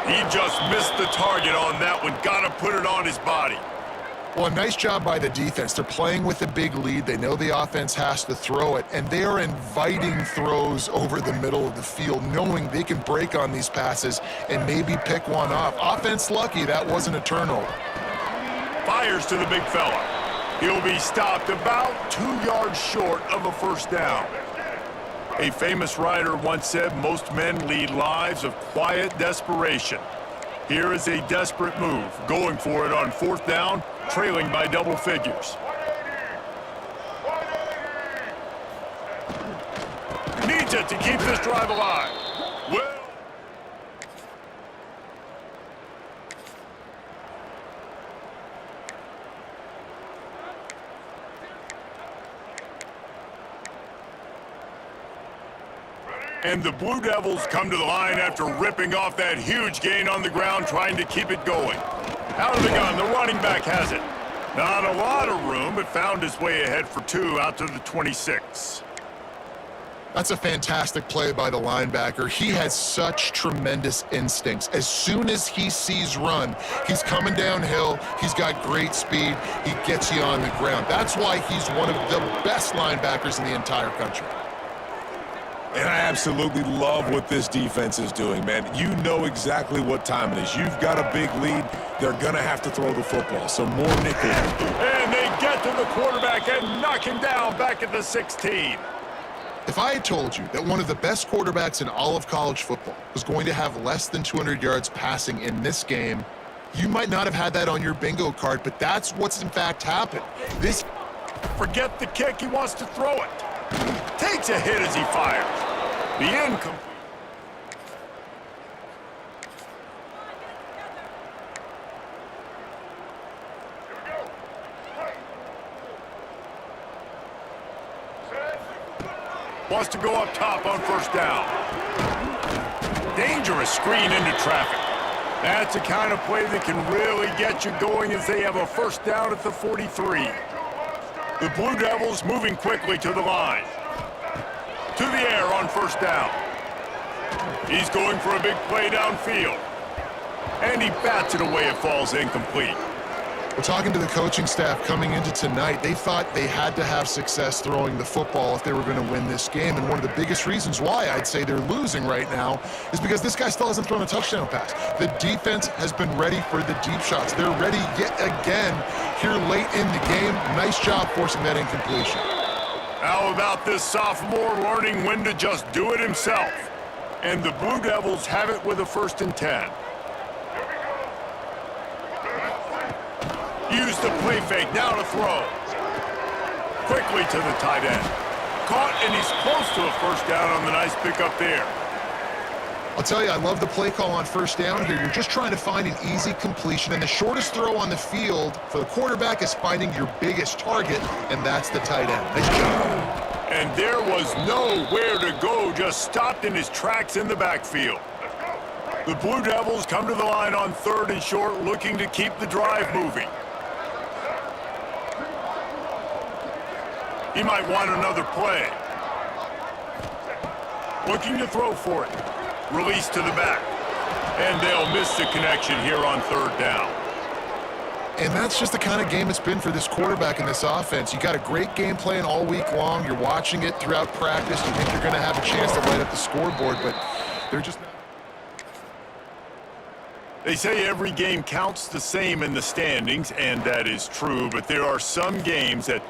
He just missed the target on that one. Got to put it on his body. Well, a nice job by the defense. They're playing with a big lead. They know the offense has to throw it, and they are inviting throws over the middle of the field, knowing they can break on these passes and maybe pick one off. Offense lucky that wasn't a turnover. Fires to the big fella. He'll be stopped about 2 yards short of a first down. A famous writer once said, most men lead lives of quiet desperation. Here is a desperate move, going for it on 4th down, trailing by double figures. Needs it to keep this drive alive. Well, and the Blue Devils come to the line after ripping off that huge gain on the ground, trying to keep it going. Out of the gun, the running back has it. Not a lot of room, but found his way ahead for 2 out to the 26. That's a fantastic play by the linebacker. He has such tremendous instincts. As soon as he sees run, he's coming downhill. He's got great speed. He gets you on the ground. That's why he's one of the best linebackers in the entire country. And I absolutely love what this defense is doing, man. You know exactly what time it is. You've got a big lead. They're going to have to throw the football, so more nickel. And they get to the quarterback and knock him down back at the 16. If I had told you that one of the best quarterbacks in all of college football was going to have less than 200 yards passing in this game, you might not have had that on your bingo card, but that's what's in fact happened. Forget the kick, he wants to throw it. Takes a hit as he fires. The incomplete. Wants to go up top on first down. Dangerous screen into traffic. That's the kind of play that can really get you going as they have a first down at the 43. The Blue Devils moving quickly to the line. To the air on first down. He's going for a big play downfield. And he bats it away. It falls incomplete. We're talking to the coaching staff coming into tonight. They thought they had to have success throwing the football if they were going to win this game. And one of the biggest reasons why I'd say they're losing right now is because this guy still hasn't thrown a touchdown pass. The defense has been ready for the deep shots. They're ready yet again here late in the game. Nice job forcing that incompletion. How about this sophomore learning when to just do it himself? And the Blue Devils have it with a 1st and 10. Use the play fake, now to throw. Quickly to the tight end. Caught, and he's close to a first down on the nice pickup there. I'll tell you, I love the play call on first down here. You're just trying to find an easy completion, and the shortest throw on the field for the quarterback is finding your biggest target, and that's the tight end. Nice job. And there was nowhere to go, just stopped in his tracks in the backfield. The Blue Devils come to the line on 3rd and short, looking to keep the drive moving. He might want another play. Looking to throw for it. Release to the back. And they'll miss the connection here on 3rd down. And that's just the kind of game it's been for this quarterback in this offense. You got a great game plan all week long. You're watching it throughout practice. You think you're going to have a chance to light up the scoreboard, but they're just not. They say every game counts the same in the standings, and that is true, but there are some games that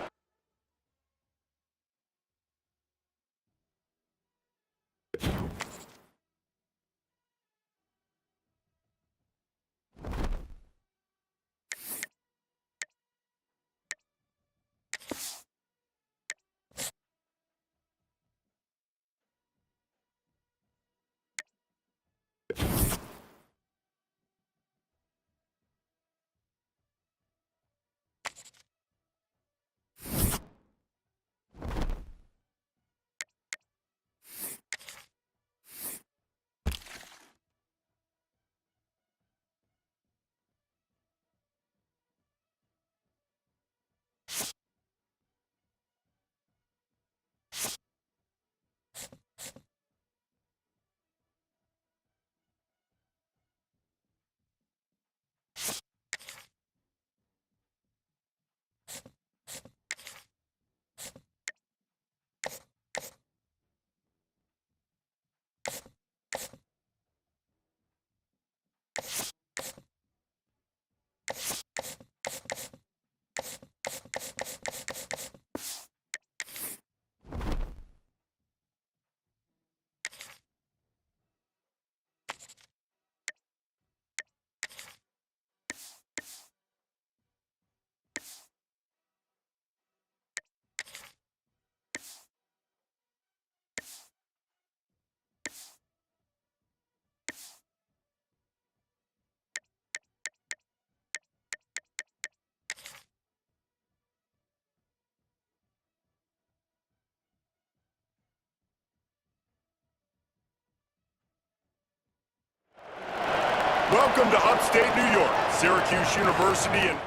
Welcome to upstate New York, Syracuse University, and